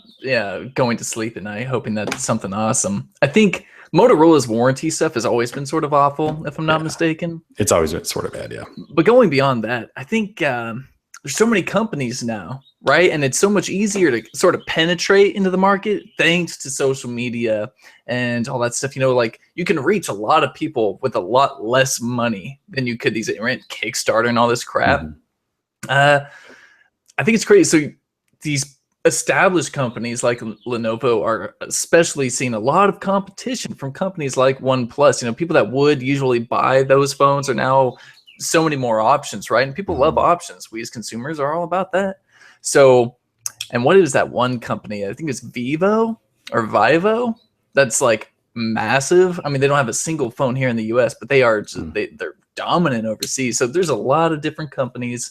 going to sleep at night hoping that it's something awesome. I think Motorola's warranty stuff has always been sort of awful, if I'm not mistaken. It's always been sort of bad, yeah. But going beyond that, I think there's so many companies now, right? And it's so much easier to sort of penetrate into the market thanks to social media and all that stuff. You know, like you can reach a lot of people with a lot less money than you could these right? Kickstarter and all this crap. I think it's crazy. So these established companies like Lenovo are especially seeing a lot of competition from companies like OnePlus. You know, people that would usually buy those phones are now so many more options, right? And people love options. We as consumers are all about that. So, and what is that one company? I think it's Vivo or Vivo. That's like massive. I mean, they don't have a single phone here in the US, but they are just, they're dominant overseas. So there's a lot of different companies,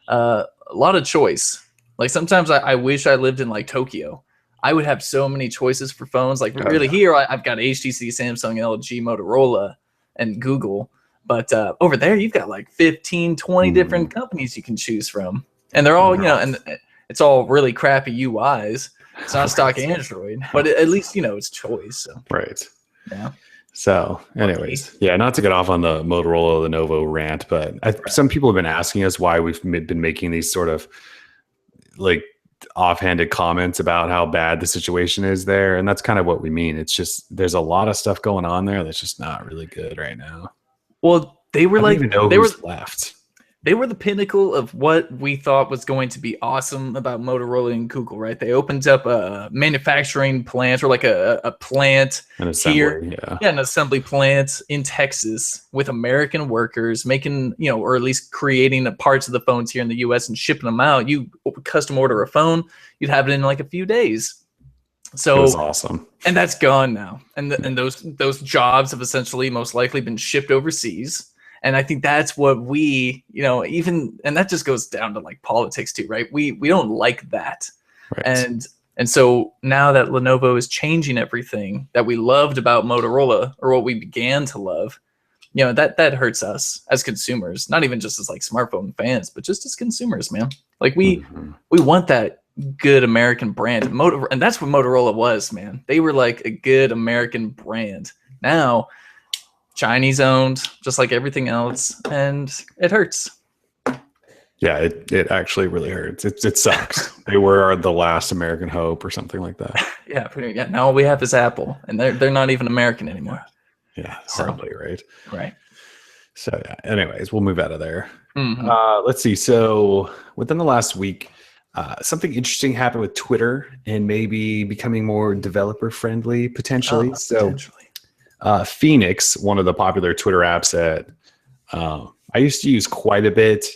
a lot of choice. Like sometimes I wish I lived in like Tokyo. I would have so many choices for phones. Like really here, I've got HTC, Samsung, LG, Motorola, and Google. But over there, you've got like 15, 20 different companies you can choose from. And they're all, you know, and it's all really crappy UIs. It's not stock Android, but at least, you know, it's choice. So. Right. Yeah. So anyways, yeah, not to get off on the Motorola Lenovo rant, but some people have been asking us why we've been making these sort of like offhanded comments about how bad the situation is there. And that's kind of what we mean. It's just, there's a lot of stuff going on there that's just not really good right now. Well, they were like, they were left. They were the pinnacle of what we thought was going to be awesome about Motorola and Google, right? They opened up a manufacturing plant or like a plant An assembly, here. Yeah, an assembly plant in Texas with American workers making, you know, or at least creating the parts of the phones here in the US and shipping them out. You custom order a phone, you'd have it in like a few days. So it was awesome. And that's gone now. And those jobs have essentially most likely been shipped overseas. And I think that's what we, you know, even, and that just goes down to like politics too, right? We don't like that. Right. And so now that Lenovo is changing everything that we loved about Motorola, or what we began to love, you know, that hurts us as consumers, not even just as like smartphone fans, but just as consumers, man. Like we want that good American brand. And that's what Motorola was, man. They were like a good American brand. Now, Chinese owned, just like everything else, and it hurts. Yeah, it actually really hurts. It sucks. They were the last American hope or something like that. Yeah, now all we have is Apple, and they're not even American anymore. Yeah, hardly, right? Right. So yeah, anyways, we'll move out of there. Let's see. So within the last week, something interesting happened with Twitter and maybe becoming more developer friendly potentially. Phoenix, one of the popular Twitter apps that I used to use quite a bit,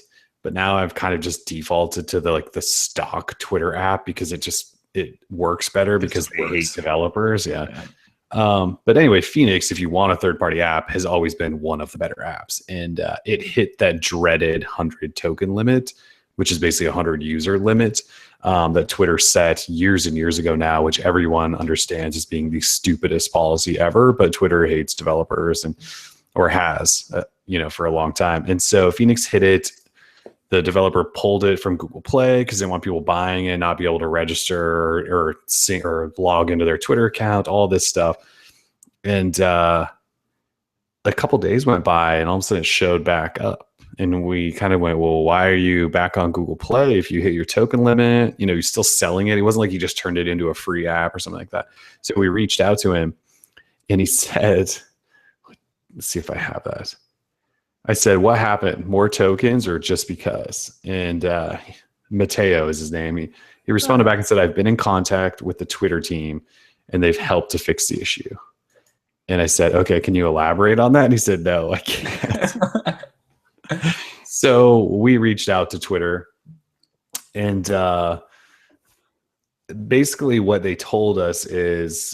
but now I've kind of just defaulted to the stock Twitter app because it works better because they hate developers. Yeah. But anyway, Phoenix, if you want a third-party app, has always been one of the better apps, and it hit that dreaded 100 token limit, which is basically a 100 user limit that Twitter set years and years ago now, which everyone understands as being the stupidest policy ever. But Twitter hates developers or has, for a long time. And so Phoenix hit it. The developer pulled it from Google Play because they want people buying it, not be able to register or log into their Twitter account, all this stuff. And a couple days went by, and all of a sudden it showed back up. And we kind of went, well, why are you back on Google Play if you hit your token limit? You're still selling it. It wasn't like you just turned it into a free app or something like that. So we reached out to him, and he said, let's see if I have that. I said, what happened? More tokens or just because? And Mateo is his name. He responded back and said, I've been in contact with the Twitter team, and they've helped to fix the issue. And I said, okay, can you elaborate on that? And he said, no, I can't. So we reached out to Twitter, and basically what they told us is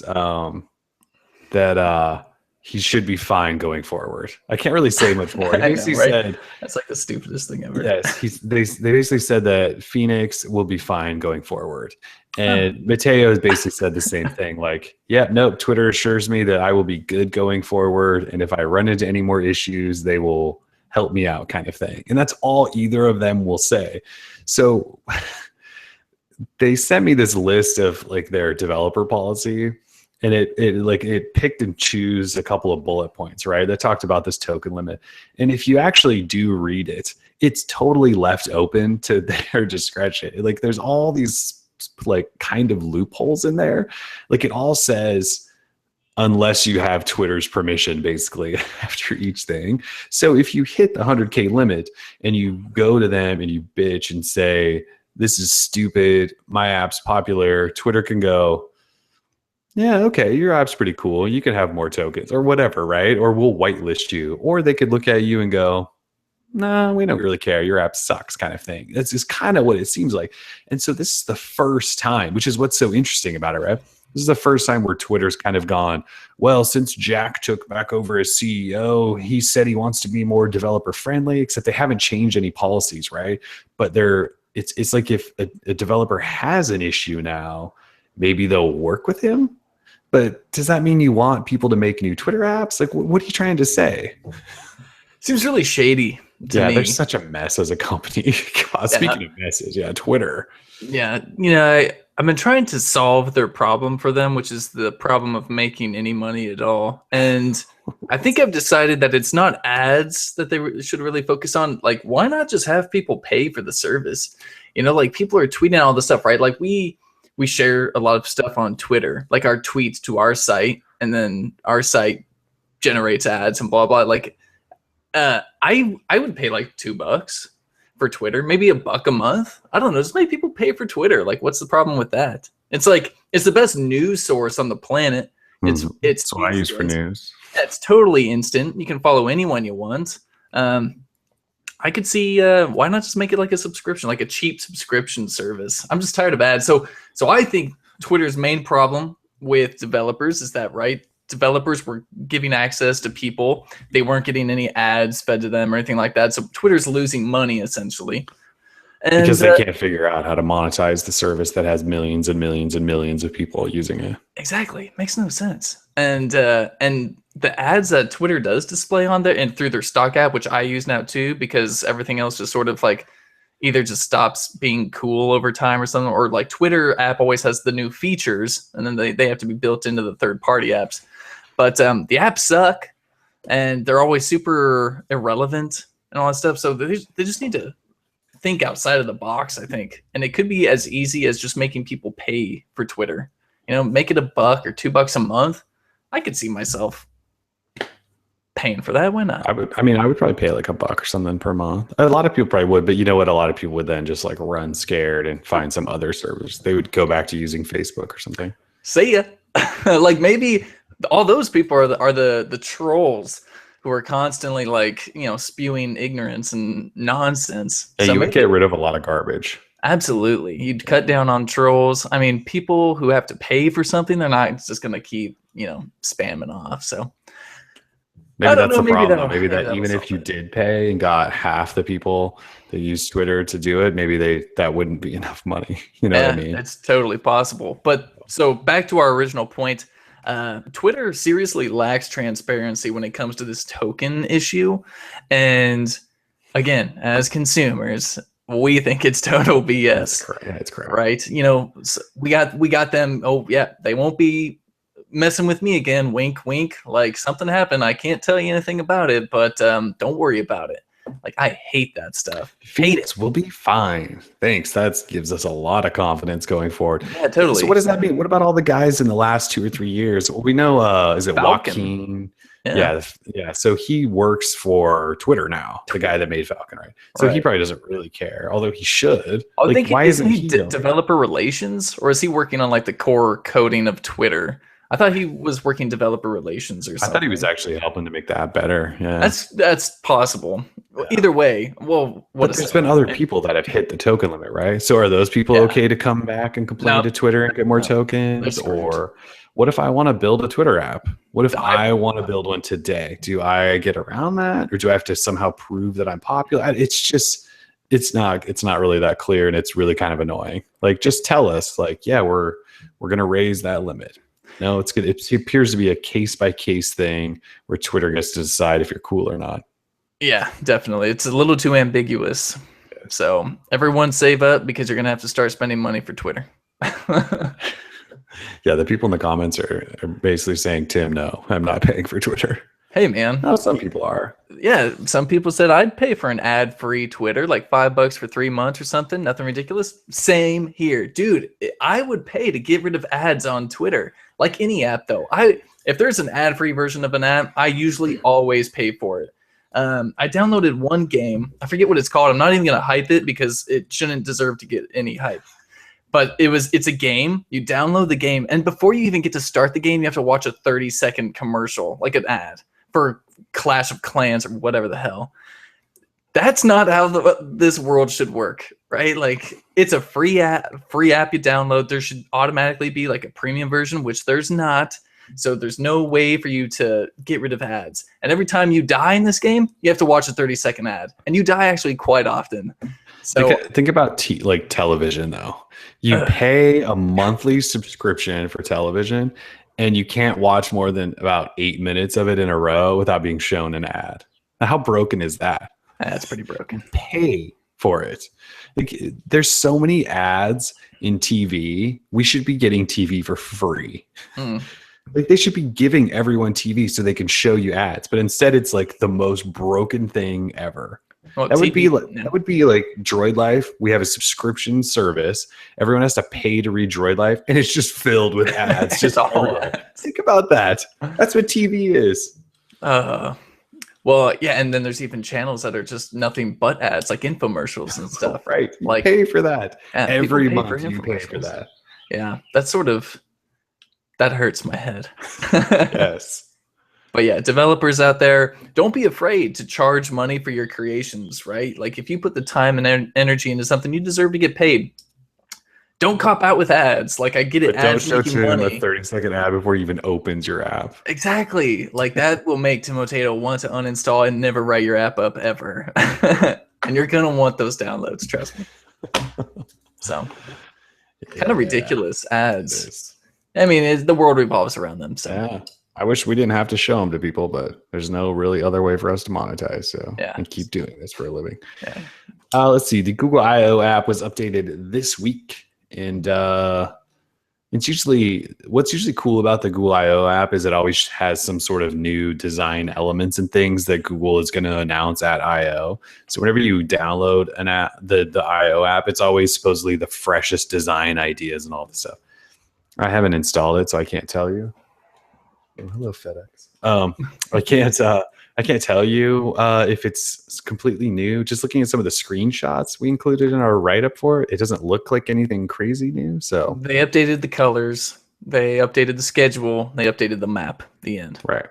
that he should be fine going forward. I can't really say much more. He basically said that's like the stupidest thing ever. Yes, they basically said that Phoenix will be fine going forward. And Mateo has basically said the same thing. Like, yeah, nope, Twitter assures me that I will be good going forward. And if I run into any more issues, they will help me out, kind of thing. And that's all either of them will say. So they sent me this list of like their developer policy. and it picked and choose a couple of bullet points, right, that talked about this token limit. And if you actually do read it, it's totally left open to their discretion. Like there's all these like kind of loopholes in there. Like it all says, unless you have Twitter's permission, basically, after each thing. So if you hit the 100K limit and you go to them and you bitch and say, this is stupid, my app's popular, Twitter can go, yeah, okay, your app's pretty cool, you can have more tokens or whatever, right? Or we'll whitelist you. Or they could look at you and go, no, we don't really care, your app sucks, kind of thing. That's just kind of what it seems like. And so this is the first time, which is what's so interesting about it, right? This is the first time where Twitter's kind of gone, well, since Jack took back over as CEO, he said he wants to be more developer friendly, except they haven't changed any policies, right? But it's like if a developer has an issue now, maybe they'll work with him. But does that mean you want people to make new Twitter apps? Like, what are you trying to say? Seems really shady to me. They're such a mess as a company. God, speaking of messes, Twitter. Yeah, I've been trying to solve their problem for them, which is the problem of making any money at all. And I think I've decided that it's not ads that they should really focus on. Like, why not just have people pay for the service? Like people are tweeting all this stuff, right? Like we share a lot of stuff on Twitter, like our tweets to our site, and then our site generates ads and blah, blah. Like, I would pay like $2 for Twitter, maybe $1 a month. I don't know. Just many people pay for Twitter. Like, what's the problem with that? It's like, it's the best news source on the planet. It's what I use for news. It's totally instant. You can follow anyone you want. I could see why not just make it like a subscription, like a cheap subscription service. I'm just tired of ads. So I think Twitter's main problem with developers is that, right, developers were giving access to people. They weren't getting any ads fed to them or anything like that. So Twitter's losing money essentially. And, because they can't figure out how to monetize the service that has millions and millions and millions of people using it. Exactly. Makes no sense. And the ads that Twitter does display on there and through their stock app, which I use now too, because everything else just sort of like either just stops being cool over time or something, or like Twitter app always has the new features and then they have to be built into the third-party apps. But the apps suck and they're always super irrelevant and all that stuff. So they just need to think outside of the box, I think. And it could be as easy as just making people pay for Twitter. Make it $1 or $2 a month. I could see myself paying for that. Why not? I would probably pay like $1 or something per month. A lot of people probably would, but you know what? A lot of people would then just like run scared and find some other service. They would go back to using Facebook or something. See ya. Like maybe all those people are the trolls who are constantly like, spewing ignorance and nonsense. Yeah, so you would get rid of a lot of garbage. Absolutely. You'd cut down on trolls. I mean, people who have to pay for something, they're not just going to keep, spamming off. So maybe that's the problem. Maybe that even if you did pay and got half the people that use Twitter to do it, maybe that wouldn't be enough money. You know what I mean? It's totally possible. But so back to our original point, Twitter seriously lacks transparency when it comes to this token issue. And again, as consumers, we think it's total BS. It's correct. Right? So we got them. Oh yeah, they won't be messing with me again. Wink, wink. Like something happened. I can't tell you anything about it, but don't worry about it. Like I hate that stuff. Phoenix will be fine. Thanks. That gives us a lot of confidence going forward. Yeah, totally. So what does that mean? What about all the guys in the last 2 or 3 years? Well, we know, is it Falcon. Joaquin? Yeah. So he works for Twitter now, the guy that made Falcon, right? So he probably doesn't really care, although he should. I think why isn't he developer relations, or is he working on like the core coding of Twitter? I thought he was working developer relations or something. I thought he was actually helping to make the app better. Yeah, that's possible. Yeah. Either way, well, but there's been other people that have hit the token limit, right? So are those people okay to come back and complain to Twitter and get more tokens? Or what if I want to build a Twitter app? What if I want to build one today? Do I get around that, or do I have to somehow prove that I'm popular? It's just, it's not really that clear, and it's really kind of annoying. Like, just tell us, like, yeah, we're gonna raise that limit. No, it's good. It appears to be a case-by-case thing where Twitter gets to decide if you're cool or not. Yeah, definitely. It's a little too ambiguous. So everyone save up, because you're going to have to start spending money for Twitter. Yeah, the people in the comments are basically saying, Tim, no, I'm not paying for Twitter. Hey, man. Oh, some people are. Yeah, some people said I'd pay for an ad-free Twitter, like $5 for 3 months or something. Nothing ridiculous. Same here, dude. I would pay to get rid of ads on Twitter, like any app. Though, if there's an ad-free version of an app, I usually always pay for it. I downloaded one game. I forget what it's called. I'm not even gonna hype it because it shouldn't deserve to get any hype. But it's a game. You download the game, and before you even get to start the game, you have to watch a 30-second commercial, like an ad for Clash of Clans or whatever the hell. That's not how this world should work, right? Like, it's a free app you download. There should automatically be like a premium version, which there's not. So there's no way for you to get rid of ads. And every time you die in this game, you have to watch a 30-second ad, and you die actually quite often. So think about like television though. You pay a monthly subscription for television, and you can't watch more than about 8 minutes of it in a row without being shown an ad. Now, how broken is that? That's pretty broken. Pay for it. Like, there's so many ads in TV. We should be getting TV for free. Like, they should be giving everyone TV so they can show you ads, but instead it's like the most broken thing ever. Well, that would be like Droid Life. We have a subscription service. Everyone has to pay to read Droid Life, and it's just filled with ads. Just all ads. Think about that. That's what TV is. Well, yeah, and then there's even channels that are just nothing but ads, like infomercials and stuff. Right. You like pay for that. Yeah, every month you pay for that. Yeah, that hurts my head. Yes. But yeah, developers out there, don't be afraid to charge money for your creations, right? Like, if you put the time and energy into something, you deserve to get paid. Don't cop out with ads. Like, I get it. But don't show Tim a 30-second ad before he even opens your app. Exactly. Like, that will make Timotato want to uninstall and never write your app up ever. And you're going to want those downloads, trust me. So, kind of ridiculous ads. I mean, the world revolves around them. So. Yeah. I wish we didn't have to show them to people, but there's no really other way for us to monetize. So and keep doing this for a living. Yeah. Let's see. The Google I/O app was updated this week, and what's usually cool about the Google I/O app is it always has some sort of new design elements and things that Google is going to announce at I/O. So whenever you download an app, the I/O app, it's always supposedly the freshest design ideas and all this stuff. I haven't installed it, so I can't tell you. Oh, hello, FedEx. I can't tell you if it's completely new. Just looking at some of the screenshots we included in our write-up for it, it doesn't look like anything crazy new. So they updated the colors, they updated the schedule, they updated the map. The end. Right,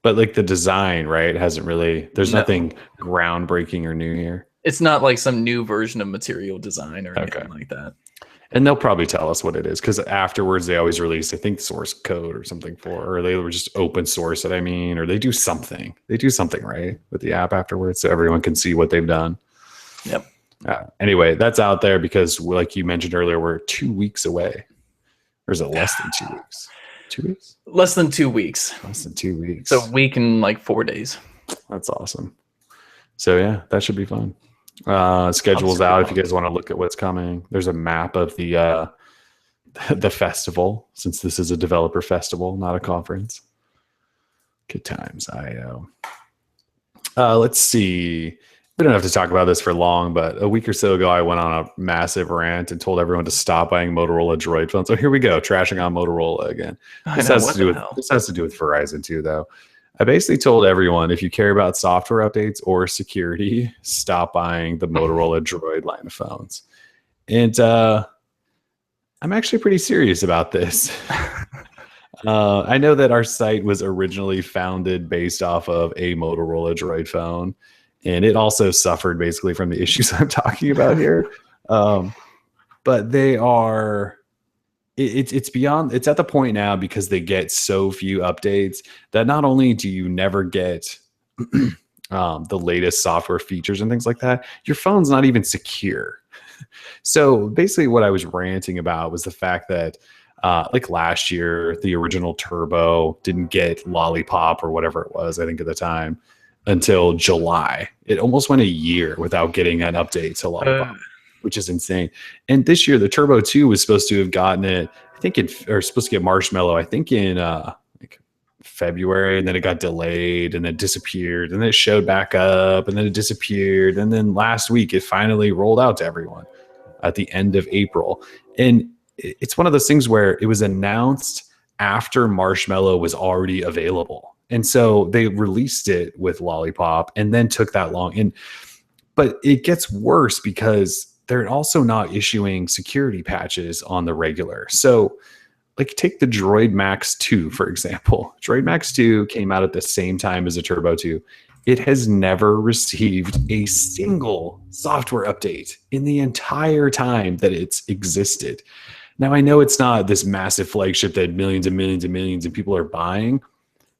but like the design, right, hasn't really. There's nothing groundbreaking or new here. It's not like some new version of material design or anything like that. And they'll probably tell us what it is, because afterwards they always release, I think, source code or something or they were just open source it. Or they do something. They do something right with the app afterwards, so everyone can see what they've done. Yep. Anyway, that's out there because, like you mentioned earlier, we're 2 weeks away. Or is it less than 2 weeks? 2 weeks? Less than 2 weeks. Less than 2 weeks. So a week and like 4 days. That's awesome. So yeah, that should be fun. Schedule's out if you guys want to look at what's coming. There's a map of the festival, since this is a developer festival, not a conference. Good times. Let's see. We don't have to talk about this for long, but a week or so ago, I went on a massive rant and told everyone to stop buying Motorola Droid phones. So here we go, trashing on Motorola again. This has to do with Verizon too, though. I basically told everyone, if you care about software updates or security, stop buying the Motorola Droid line of phones. And I'm actually pretty serious about this. I know that our site was originally founded based off of a Motorola Droid phone, and it also suffered basically from the issues I'm talking about here. But they are... It's beyond. It's at the point now, because they get so few updates, that not only do you never get the latest software features and things like that, your phone's not even secure. So basically what I was ranting about was the fact that like last year, the original Turbo didn't get Lollipop or whatever it was, I think at the time, until July. It almost went a year without getting an update to Lollipop. Which is insane. And this year, the Turbo 2 was supposed to have gotten it, I I think or supposed to get Marshmallow, I think in like February, and then it got delayed and then disappeared, and then it showed back up and then it disappeared. And then last week it finally rolled out to everyone at the end of April. And it's one of those things where it was announced after Marshmallow was already available. And so they released it with Lollipop and then took that long. But it gets worse because they're also not issuing security patches on the regular. So like take the Droid Max 2, for example. Droid Max 2 came out at the same time as a Turbo 2. It has never received a single software update in the entire time that it's existed. Now, I know it's not this massive flagship that millions and millions and millions of people are buying,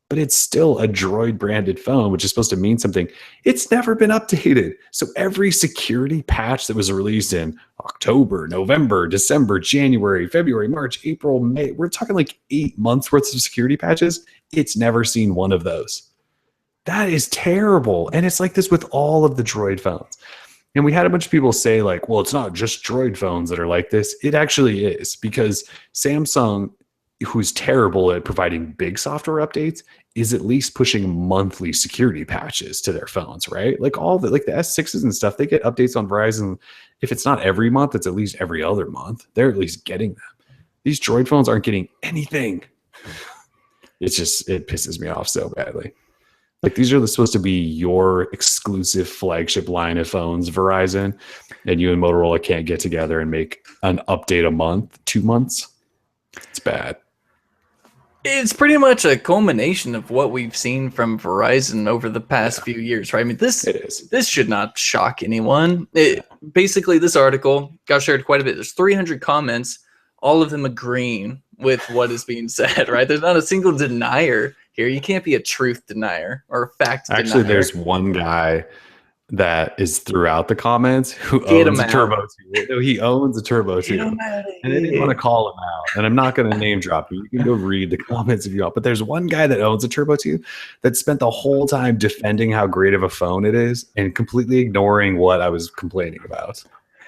but it's still a Droid branded phone, which is supposed to mean something. It's never been updated. So every security patch that was released in October, November, December, January, February, March, April, May, we're talking like 8 months worth of security patches. It's never seen one of those. That is terrible. And it's like this with all of the Droid phones. And we had a bunch of people say like, well, it's not just Droid phones that are like this. It actually is, because Samsung, who's terrible at providing big software updates, is at least pushing monthly security patches to their phones, right? Like all the, like the S6s and stuff, they get updates on Verizon. If it's not every month, it's at least every other month. They're at least getting them. These Droid phones aren't getting anything. It's just, it pisses me off so badly. Like these are supposed to be your exclusive flagship line of phones, Verizon, and you and Motorola can't get together and make an update a month, 2 months. It's bad. It's pretty much a culmination of what we've seen from Verizon over the past few years, right? I mean, this should not shock anyone. Basically, this article got shared quite a bit. There's 300 comments, all of them agreeing with what is being said, right? There's not a single denier here. You can't be a truth denier or a fact denier. Actually, there's one guy that is throughout the comments who owns a Turbo 2. No, he owns a Turbo 2. And I didn't want to call him out. And I'm not going to name drop him. You can go read the comments if you want. But there's one guy that owns a Turbo 2 that spent the whole time defending how great of a phone it is and completely ignoring what I was complaining about.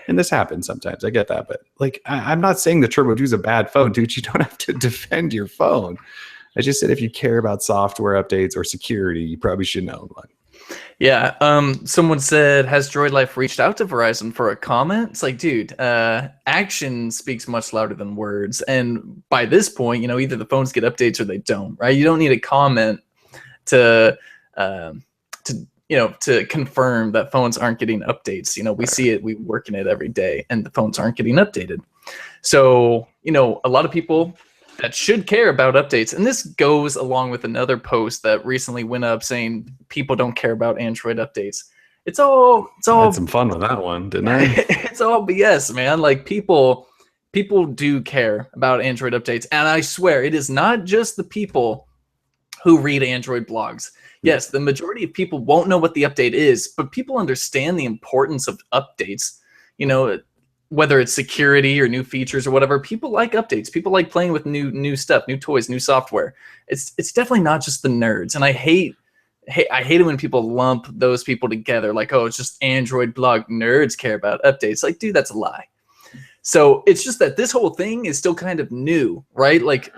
And this happens sometimes. I get that. But like, I'm not saying the Turbo 2 is a bad phone, dude. You don't have to defend your phone. I just said if you care about software updates or security, you probably shouldn't own one. Yeah. Someone said, has Droid Life reached out to Verizon for a comment? It's like, dude, action speaks much louder than words. And by this point, you know, either the phones get updates or they don't, right? You don't need a comment to confirm that phones aren't getting updates. You know, we see it, we work in it every day, and the phones aren't getting updated. So, you know, a lot of people that should care about updates. And this goes along with another post that recently went up saying people don't care about Android updates. It's all I had some fun with that one, didn't I? It's all BS, man. Like people do care about Android updates. And I swear it is not just the people who read Android blogs. Yes, the majority of people won't know what the update is, but people understand the importance of updates. You know, whether it's security or new features or whatever, people like updates. People like playing with new stuff, new toys, new software. It's definitely not just the nerds. And I hate it when people lump those people together. Like, oh, it's just Android blog nerds care about updates. Like, dude, that's a lie. So it's just that this whole thing is still kind of new, right? Like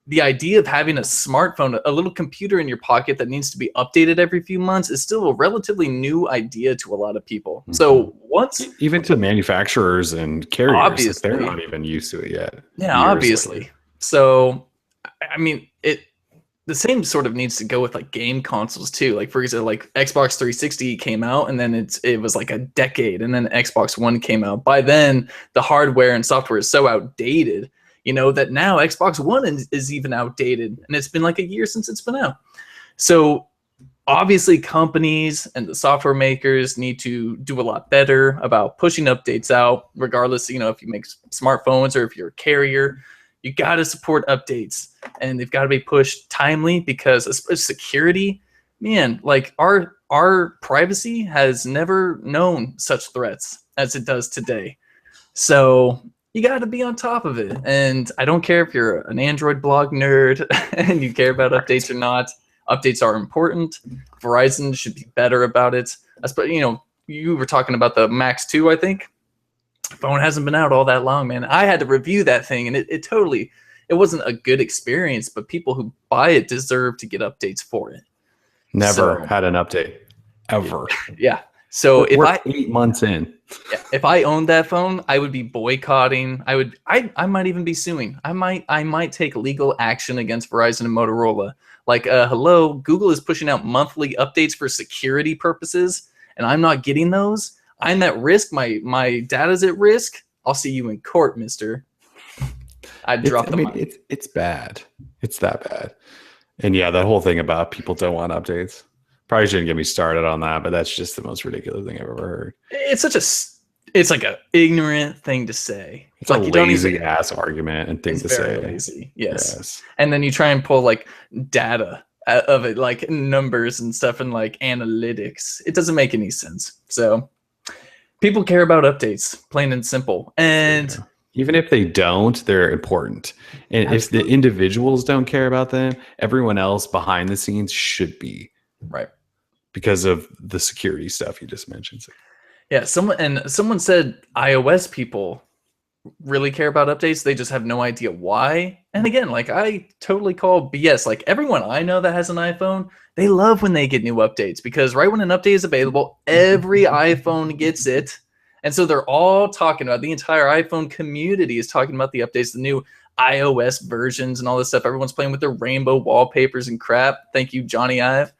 the idea of having a smartphone, a little computer in your pocket that needs to be updated every few months is still a relatively new idea to a lot of people. Mm-hmm. So once... Even to manufacturers and carriers, obviously, they're not even used to it yet. Yeah, obviously. Later. So, I mean, the same sort of needs to go with like game consoles too. Like for example, like Xbox 360 came out and then it was like a decade, and then Xbox One came out. By then, the hardware and software is so outdated, you know, that now Xbox One is even outdated, and it's been like a year since it's been out. So obviously companies and the software makers need to do a lot better about pushing updates out, regardless, you know, if you make smartphones or if you're a carrier. You got to support updates, and they've got to be pushed timely, because security, man, like our privacy has never known such threats as it does today. So you got to be on top of it. And I don't care if you're an Android blog nerd and you care about updates or not. Updates are important. Verizon should be better about it. You know, you were talking about the Max 2, I think. phone hasn't been out all that long, man. I had to review that thing, and it totally, it wasn't a good experience, but people who buy it deserve to get updates for it. Never So had an update ever. yeah. So We're 8 months in. if I owned that phone, I would be boycotting. I might even be suing. I might take legal action against Verizon and Motorola. Like, hello, Google is pushing out monthly updates for security purposes, and I'm not getting those. I'm at risk. My data's at risk. I'll see you in court, mister. I'd drop the mic. It's bad. It's that bad. And yeah, that whole thing about people don't want updates. Probably shouldn't get me started on that, but that's just the most ridiculous thing I've ever heard. It's like a ignorant thing to say. It's like a lazy ass argument and thing to say. Lazy. Yes. And then you try and pull like data out of it, like numbers and stuff and like analytics. It doesn't make any sense. So people care about updates, plain and simple. And even if they don't, they're important. And if the individuals don't care about them, everyone else behind the scenes should be. Right. Because of the security stuff you just mentioned. Yeah, someone said iOS people really care about updates. They just have no idea why. And again, like I totally call BS. Like everyone I know that has an iPhone, they love when they get new updates because right when an update is available, every iPhone gets it. And so they're all talking about, the entire iPhone community is talking about the updates, the new iOS versions and all this stuff. Everyone's playing with their rainbow wallpapers and crap. Thank you, Johnny Ive.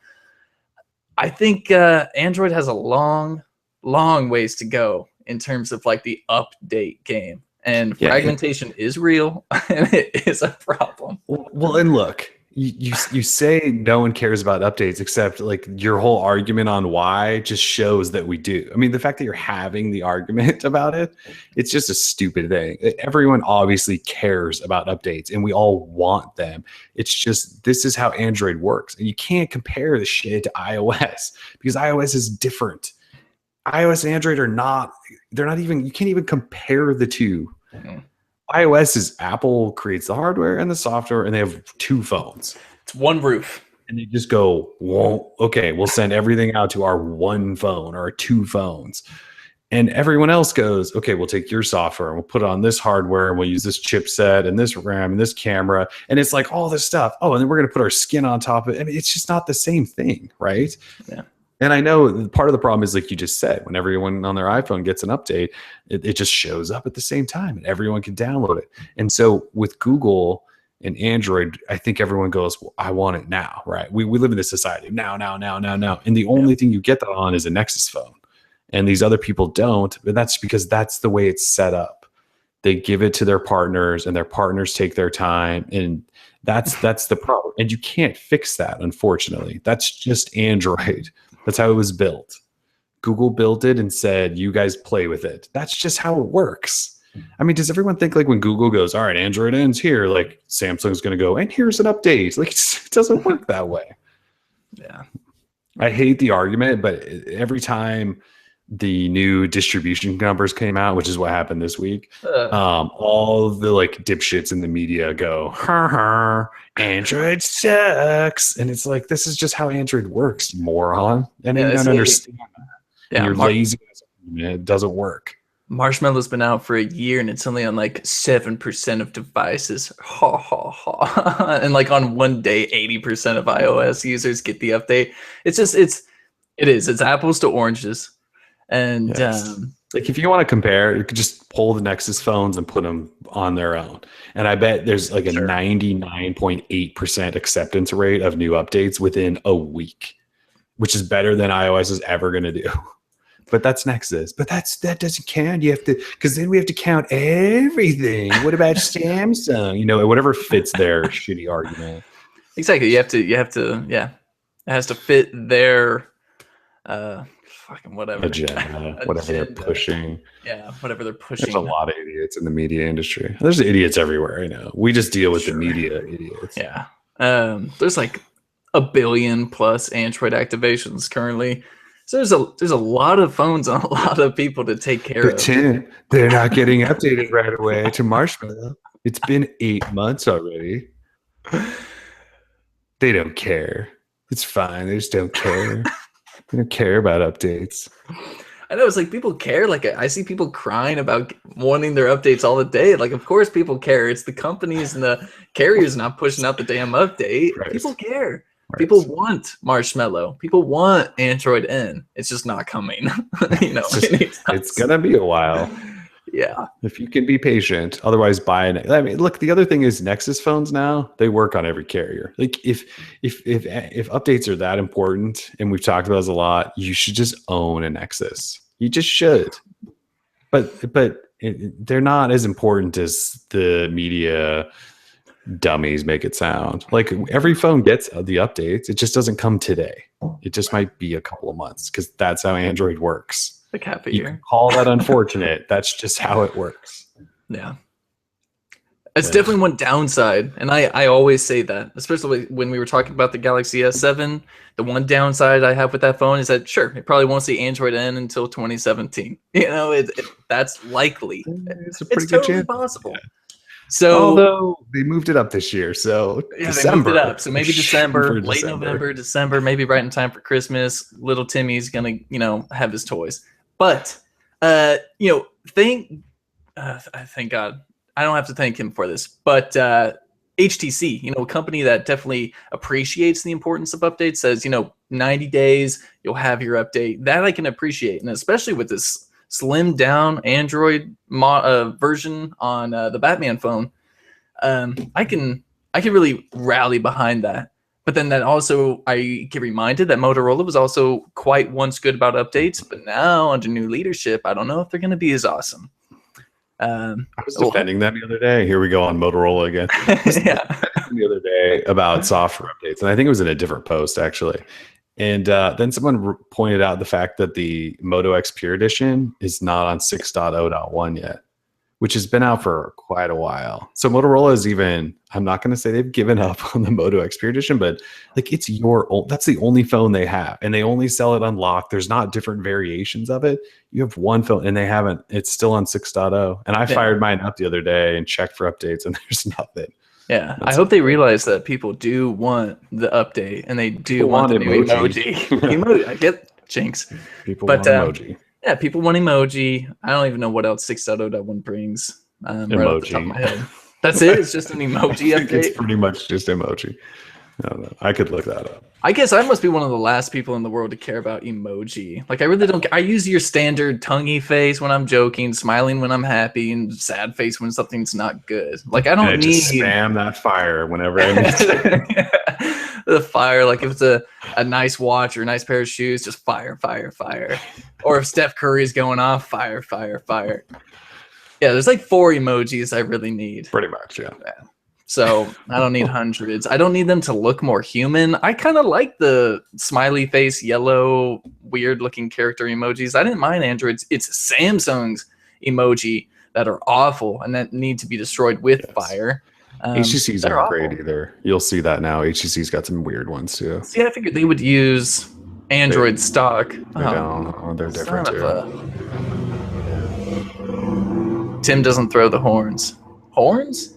I think Android has a long ways to go in terms of like the update game, and fragmentation is real and it is a problem. Well, and look, you say no one cares about updates, except like your whole argument on why just shows that we do. I mean, the fact that you're having the argument about it, it's just a stupid thing. Everyone obviously cares about updates and we all want them. It's just, this is how Android works. And you can't compare the shit to iOS because iOS is different. iOS and Android they're not even, you can't even compare the two. Mm-hmm. iOS is Apple creates the hardware and the software, and they have two phones. It's one roof. And they just go, well, okay, we'll send everything out to our one phone or our two phones. And everyone else goes, okay, we'll take your software and we'll put it on this hardware and we'll use this chipset and this RAM and this camera. And it's like all this stuff. Oh, and then we're going to put our skin on top of it. I mean, it's just not the same thing, right? Yeah. And I know part of the problem is, like you just said, when everyone on their iPhone gets an update, it just shows up at the same time and everyone can download it. And so with Google and Android, I think everyone goes, well, I want it now, right? We live in this society now. And the only thing you get that on is a Nexus phone. And these other people don't, but that's because that's the way it's set up. They give it to their partners and their partners take their time. And that's the problem. And you can't fix that, unfortunately. That's just Android. That's how it was built. Google built it and said, you guys play with it. That's just how it works. I mean, does everyone think like when Google goes, all right, Android ends here, like Samsung's going to go, and here's an update? Like, it doesn't work that way. Yeah. I hate the argument, but every time the new distribution numbers came out, which is what happened this week, all the like dipshits in the media go, Android sucks. And it's like, this is just how Android works, you moron. And you don't understand that. Yeah, you're lazy. It doesn't work. Marshmallow's been out for a year and it's only on like 7% of devices. Ha ha ha. And like on one day, 80% of iOS users get the update. It's just, it's apples to oranges. And like if you want to compare, you could just pull the Nexus phones and put them on their own. And I bet there's like a 99.8% acceptance rate of new updates within a week, which is better than iOS is ever going to do. But that's Nexus. But that doesn't count. You have to, because then we have to count everything. What about Samsung? You know, whatever fits their shitty argument. Exactly. You have to, yeah. It has to fit their fucking whatever. Agenda, whatever they're pushing. Yeah, whatever they're pushing. There's a lot of idiots in the media industry. There's idiots everywhere, you know. We just deal with the media idiots. Yeah. There's like 1 billion plus Android activations currently. So there's a lot of phones on a lot of people to take care of. Tim, they're not getting updated right away to Marshmallow. It's been 8 months already. They don't care. It's fine. They just don't care. They don't care about updates. I know it's like people care. Like I see people crying about wanting their updates all the day. Like, of course people care. It's the companies and the carriers not pushing out the damn update. Right. People care. Right. People want Marshmallow. People want Android N. It's just not coming. It's gonna be a while. Yeah. If you can be patient, otherwise buy an. I mean, look. The other thing is Nexus phones now they work on every carrier. Like if updates are that important, and we've talked about this a lot, you should just own a Nexus. You just should. But they're not as important as the media dummies make it sound. Like every phone gets the updates. It just doesn't come today. It just might be a couple of months because that's how Android works. Like half a You year. can call that unfortunate. That's just how it works. Yeah. It's definitely one downside. And I always say that, especially when we were talking about the Galaxy S7. The one downside I have with that phone is that, sure, it probably won't see Android N until 2017. That's likely. It's a pretty good totally chance. possible. So, although they moved it up this year, so yeah, December. they moved it up. So maybe December, late December. November, December, maybe right in time for Christmas. Little Timmy's gonna, have his toys. But, thank God. I don't have to thank him for this, but HTC, a company that definitely appreciates the importance of updates, says, 90 days, you'll have your update. That I can appreciate. And especially with this slimmed down Android version on the Batman phone, I can really rally behind that. But then that also, I get reminded that Motorola was also quite once good about updates, but now under new leadership, I don't know if they're going to be as awesome. I was defending them the other day. Here we go on Motorola again. Yeah. The other day about software updates, and I think it was in a different post actually. And then someone pointed out the fact that the Moto X Pure Edition is not on 6.0.1 yet, which has been out for quite a while. So Motorola is even, I'm not going to say they've given up on the Moto X Pure Edition, but like it's that's the only phone they have, and they only sell it unlocked. There's not different variations of it. You have one phone and they haven't, it's still on 6.0. And I fired mine up the other day and checked for updates and there's nothing. Yeah, I hope they realize that people do want the update and they do want the new emoji. Emoji. I get Jinx. People want emoji. Yeah, people want emoji. I don't even know what else 6.0.1 brings. Right off the top of my head. That's it? It's just an emoji update? It's pretty much just emoji. I don't know. I could look that up. I guess I must be one of the last people in the world to care about emoji. Like, I really don't. I use your standard tonguey face when I'm joking, smiling when I'm happy, and sad face when something's not good. Like, I don't need just spam that fire whenever I need to. The fire. Like, if it's a nice watch or a nice pair of shoes, just fire, fire, fire. Or if Steph Curry's going off, fire, fire, fire. Yeah, there's like 4 emojis I really need. Pretty much, yeah. So I don't need hundreds. I don't need them to look more human. I kind of like the smiley face, yellow, weird looking character emojis. I didn't mind Android's. It's Samsung's emoji that are awful and that need to be destroyed with fire. HTC's aren't great either. You'll see that now. HTC's got some weird ones too. See, I figured they would use Android stock. They're different too. Tim doesn't throw the horns. Horns?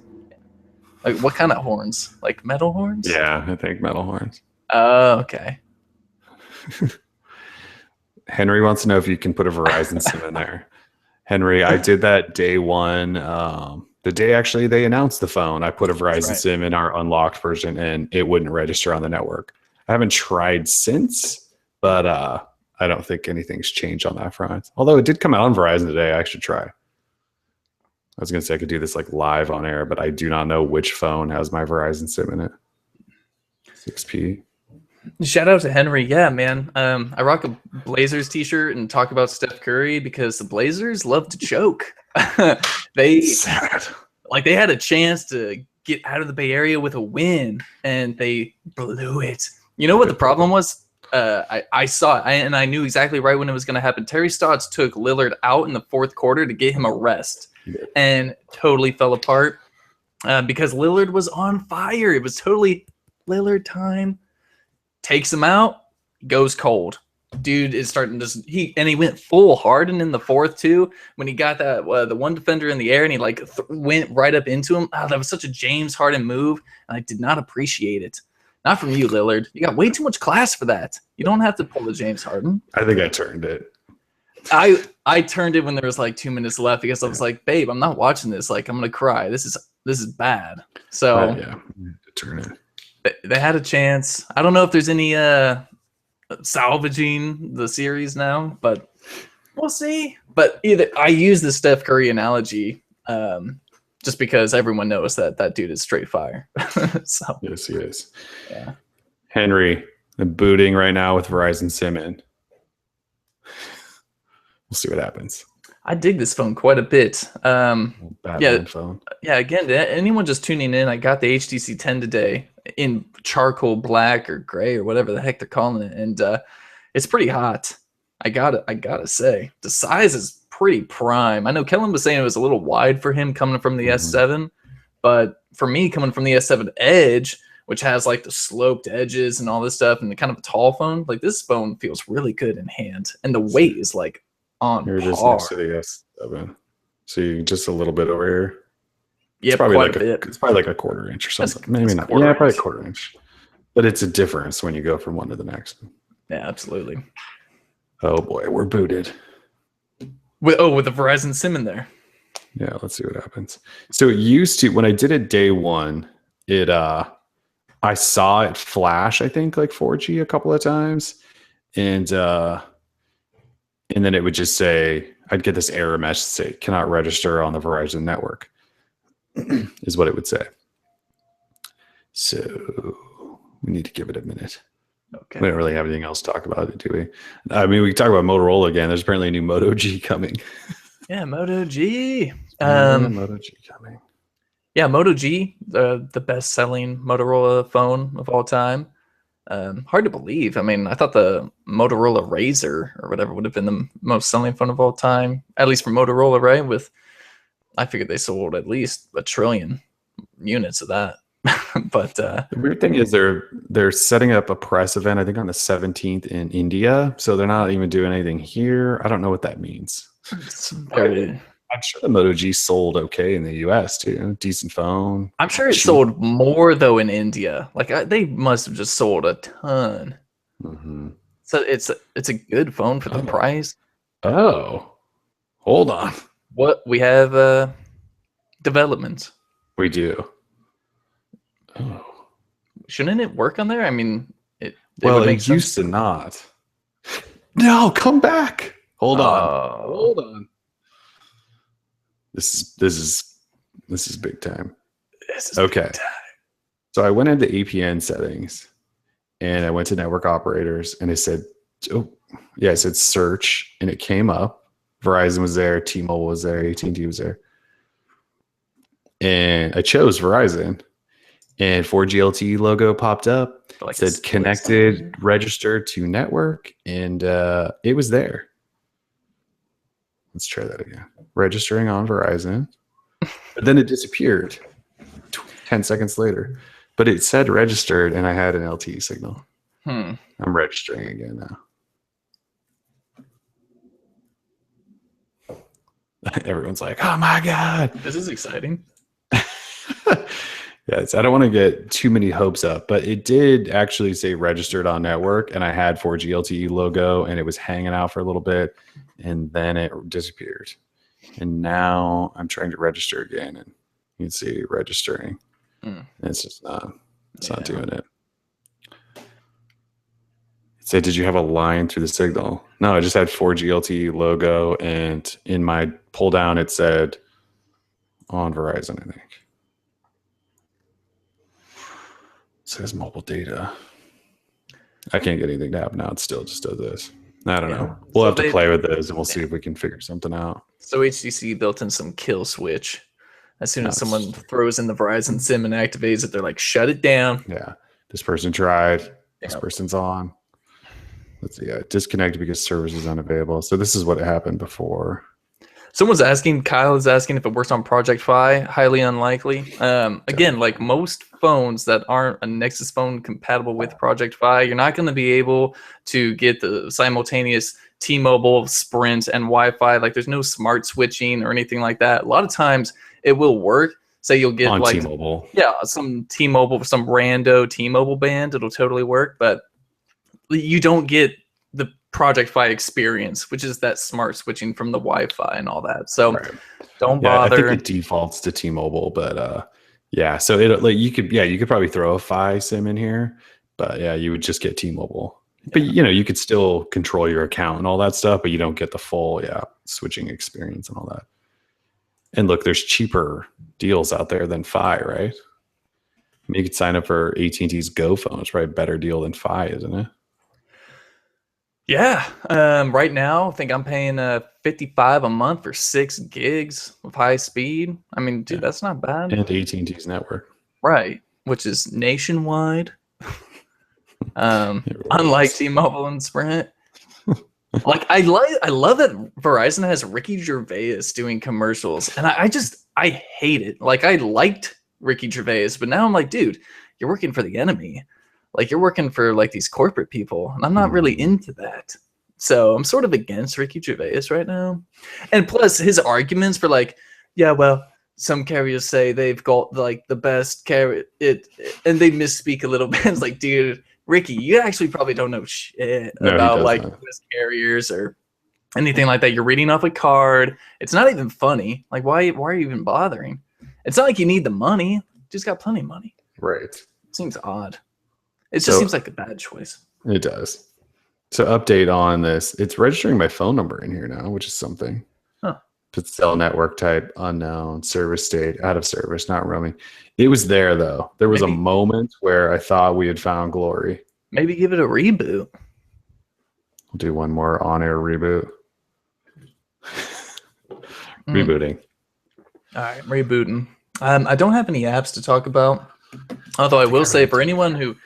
Like what kind of horns? Like metal horns? Yeah, I think metal horns. Oh, okay. Henry wants to know if you can put a Verizon SIM in there. Henry, I did that day one. The day actually they announced the phone, I put a Verizon SIM in our unlocked version and it wouldn't register on the network. I haven't tried since, but I don't think anything's changed on that front. Although it did come out on Verizon today. I should try. I was going to say I could do this like live on air, but I do not know which phone has my Verizon SIM in it. 6P. Shout out to Henry. Yeah, man. I rock a Blazers t-shirt and talk about Steph Curry because the Blazers love to choke. They had a chance to get out of the Bay Area with a win and they blew it. You know what the problem was? I saw it and I knew exactly right when it was going to happen. Terry Stotts took Lillard out in the 4th quarter to get him a rest. And totally fell apart because Lillard was on fire. It was totally Lillard time. Takes him out, goes cold. Dude is starting to he went full Harden in the 4th too. When he got that the one defender in the air and he like went right up into him. Oh, that was such a James Harden move, and I did not appreciate it. Not from you, Lillard. You got way too much class for that. You don't have to pull the James Harden. I think I turned it. I turned it when there was like 2 minutes left because I was like, babe, I'm not watching this. Like, I'm gonna cry. This is bad. So Yeah, turn it. they had a chance. I don't know if there's any salvaging the series now, but we'll see. But either I use the Steph Curry analogy just because everyone knows that dude is straight fire. So Yes, he is. yeah. Henry, I'm booting right now with Verizon SIM in. We'll see what happens. I dig this phone quite a bit. Batman phone. Yeah, again, to anyone just tuning in, I got the HTC 10 today in charcoal black or gray or whatever the heck they're calling it, and it's pretty hot. I gotta say, the size is pretty prime. I know Kellen was saying it was a little wide for him coming from the S7, but for me, coming from the S7 Edge, which has like the sloped edges and all this stuff, and the kind of a tall phone, like this phone feels really good in hand, and the weight is like on You're just par. next to the S7, so you just a little bit over here. Yeah, it's probably quite like a bit. It's probably like a quarter inch or something. That's Maybe not. quarter Yeah, probably inch. a quarter inch. But it's a difference when you go from one to the next. Yeah, absolutely. Oh boy, we're booted. With the Verizon SIM in there. Yeah, let's see what happens. So it used to, when I did it day one, it I saw it flash, I think like 4G a couple of times. And then it would just say, I'd get this error message say, cannot register on the Verizon network, is what it would say. So we need to give it a minute. Okay. We don't really have anything else to talk about it, do we? I mean, we can talk about Motorola again. There's apparently a new Moto G coming. Yeah, Moto G. Moto G coming. Yeah, Moto G, the best-selling Motorola phone of all time. Hard to believe. I mean, I thought the Motorola Razr or whatever would have been the most selling phone of all time, at least for Motorola, right? I figured they sold at least 1 trillion units of that. But the weird thing is they're setting up a press event, I think on the 17th in India. So they're not even doing anything here. I don't know what that means. I'm sure the Moto G sold okay in the US too. Decent phone. I'm sure it sold more though in India. Like they must have just sold a ton. So it's a good phone for the price. Oh, hold on. What we have development. We do. Oh. Shouldn't it work on there? I mean, it used to not. No, come back. Hold on. This is big time. Okay. Big time. So I went into APN settings and I went to network operators and it said, I said search, and it came up. Verizon was there, T-Mobile was there, AT&T was there. And I chose Verizon. And 4G LTE logo popped up. Like it said connected, registered to network, and it was there. Let's try that again. Registering on Verizon. But then it disappeared 10 seconds later. But it said registered, and I had an LTE signal. I'm registering again now. Everyone's like, oh my God. This is exciting. Yes, I don't want to get too many hopes up, but it did actually say registered on network, and I had 4G LTE logo, and it was hanging out for a little bit, and then it disappeared. And now I'm trying to register again, and you can see registering. And it's just not doing it. It said, did you have a line through the signal? No, I just had 4G LTE logo, and in my pull down, it said on Verizon, I think. Says mobile data. I can't get anything to happen now. It still just does this. I don't know. We'll have to play with this and we'll see if we can figure something out. So HTC built in some kill switch. As soon as someone throws in the Verizon SIM and activates it, they're like, shut it down. Yeah. This person tried. This person's on. Let's see. Disconnected because service is unavailable. So this is what happened before. Someone's asking, Kyle is asking if it works on Project Fi. Highly unlikely. Again, like most phones that aren't a Nexus phone compatible with Project Fi, you're not going to be able to get the simultaneous T-Mobile, Sprint, and Wi-Fi. Like there's no smart switching or anything like that. A lot of times it will work. Say you'll get on T-Mobile. Yeah, some T-Mobile, some rando T-Mobile band. It'll totally work, but you don't get the Project Fi experience, which is that smart switching from the Wi-Fi and all that. So Right. don't Yeah, I think bother. it defaults to T-Mobile, but yeah. So it like you could probably throw a Fi SIM in here, but yeah, you would just get T-Mobile. But you could still control your account and all that stuff, but you don't get the full switching experience and all that. And look, there's cheaper deals out there than Fi, right? You could sign up for AT&T's Go phone. It's probably a better deal than Fi, isn't it? Yeah. Right now, I think I'm paying 55 a month for 6 gigs of high speed. I mean, dude, that's not bad. And AT&T's network. Right. Which is nationwide. Unlike T-Mobile and Sprint. Like I love that Verizon has Ricky Gervais doing commercials, and I hate it. Like I liked Ricky Gervais, but now I'm like, dude, you're working for the enemy. Like you're working for like these corporate people, and I'm not really into that. So I'm sort of against Ricky Gervais right now. And plus his arguments for like, yeah, well, some carriers say they've got like the best carrier and they misspeak a little bit. It's like, dude, Ricky, you actually probably don't know shit about like best carriers or anything like that. You're reading off a card. It's not even funny. Like, why are you even bothering? It's not like you need the money. You just got plenty of money. Right. It seems odd. It just seems like a bad choice. It does. So update on this. It's registering my phone number in here now, which is something. Huh. But cell network type, unknown, service state, out of service, not roaming. It was there, though. There was a moment where I thought we had found glory. Maybe give it a reboot. We'll do one more on-air reboot. Rebooting. All right, rebooting. I don't have any apps to talk about. Although I will say for anyone who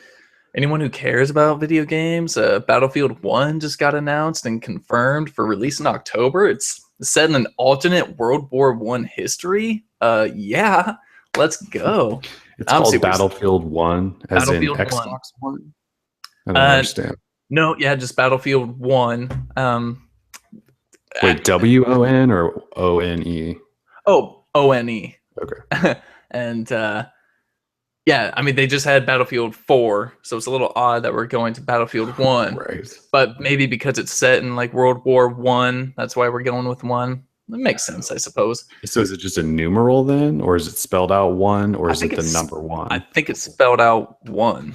cares about video games, Battlefield 1 just got announced and confirmed for release in October. It's set in an alternate World War I history. Yeah, let's go. It's called Battlefield 1 as Battlefield in Xbox One? I don't understand. No, yeah, just Battlefield 1. Wait, WON or ONE? Oh, ONE. Okay. And yeah, I mean, they just had Battlefield 4, so it's a little odd that we're going to Battlefield 1. Right. But maybe because it's set in like World War 1, that's why we're going with 1. It makes sense, I suppose. So is it just a numeral then, or is it spelled out 1, or is it the number 1? I think it's spelled out 1.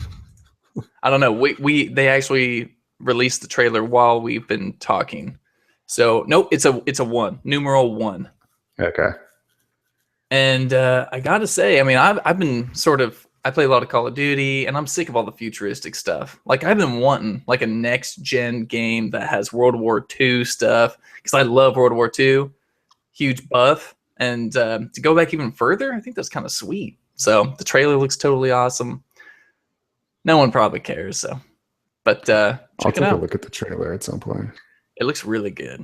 I don't know. They actually released the trailer while we've been talking. So nope, it's a 1, numeral 1. Okay. And I gotta say, I mean, I've been I play a lot of Call of Duty, and I'm sick of all the futuristic stuff. Like I've been wanting like a next gen game that has World War II stuff because I love World War II, huge buff, and to go back even further, I think that's kind of sweet. So the trailer looks totally awesome. No one probably cares, so, but I'll check take it out. a look at the trailer at some point. It looks really good.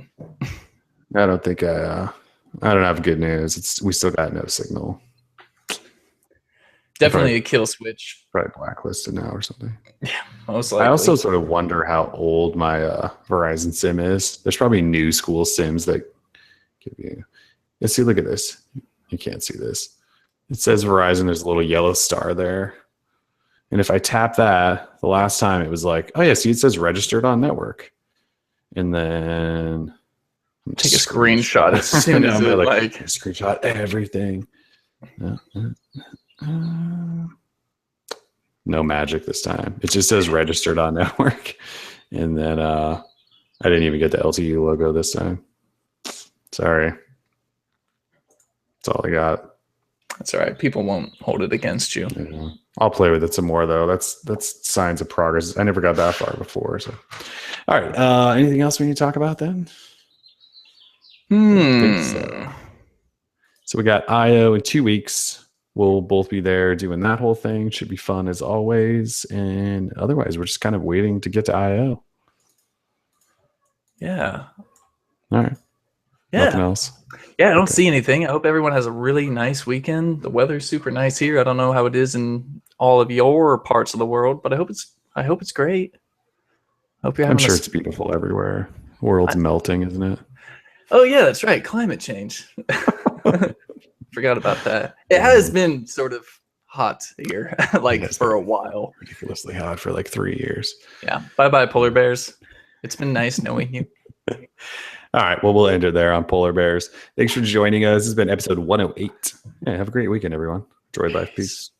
I don't think I don't have good news. We still got no signal. Definitely a kill switch. Probably blacklisted now or something. Yeah, most likely. I also sort of wonder how old my Verizon SIM is. There's probably new school SIMs that give you. Let's see. Look at this. You can't see this. It says Verizon. There's a little yellow star there. And if I tap that, the last time it was like, oh yeah, see, it says registered on network. And then take a screenshot as soon as it like screenshot everything. No magic this time. It just says registered on network. And then I didn't even get the LTE logo this time. Sorry. That's all I got. That's all right. People won't hold it against you. Yeah. I'll play with it some more though. That's signs of progress. I never got that far before. So, all right. Anything else we need to talk about then? I think so. So we got IO in 2 weeks. We'll both be there doing that whole thing. Should be fun as always. And otherwise, we're just kind of waiting to get to IO. Yeah. All right. Yeah. Nothing else. Yeah, I don't see anything. I hope everyone has a really nice weekend. The weather's super nice here. I don't know how it is in all of your parts of the world, but I hope it's great. Hope you're having I'm sure it's beautiful everywhere. World's melting, isn't it? Oh yeah, that's right. Climate change. Forgot about that. It has been sort of hot here, like for a while. Ridiculously hot for like 3 years. Yeah. Bye-bye, polar bears. It's been nice knowing you. All right. Well, we'll end it there on polar bears. Thanks for joining us. This has been episode 108. Yeah, have a great weekend, everyone. Droid life. Peace.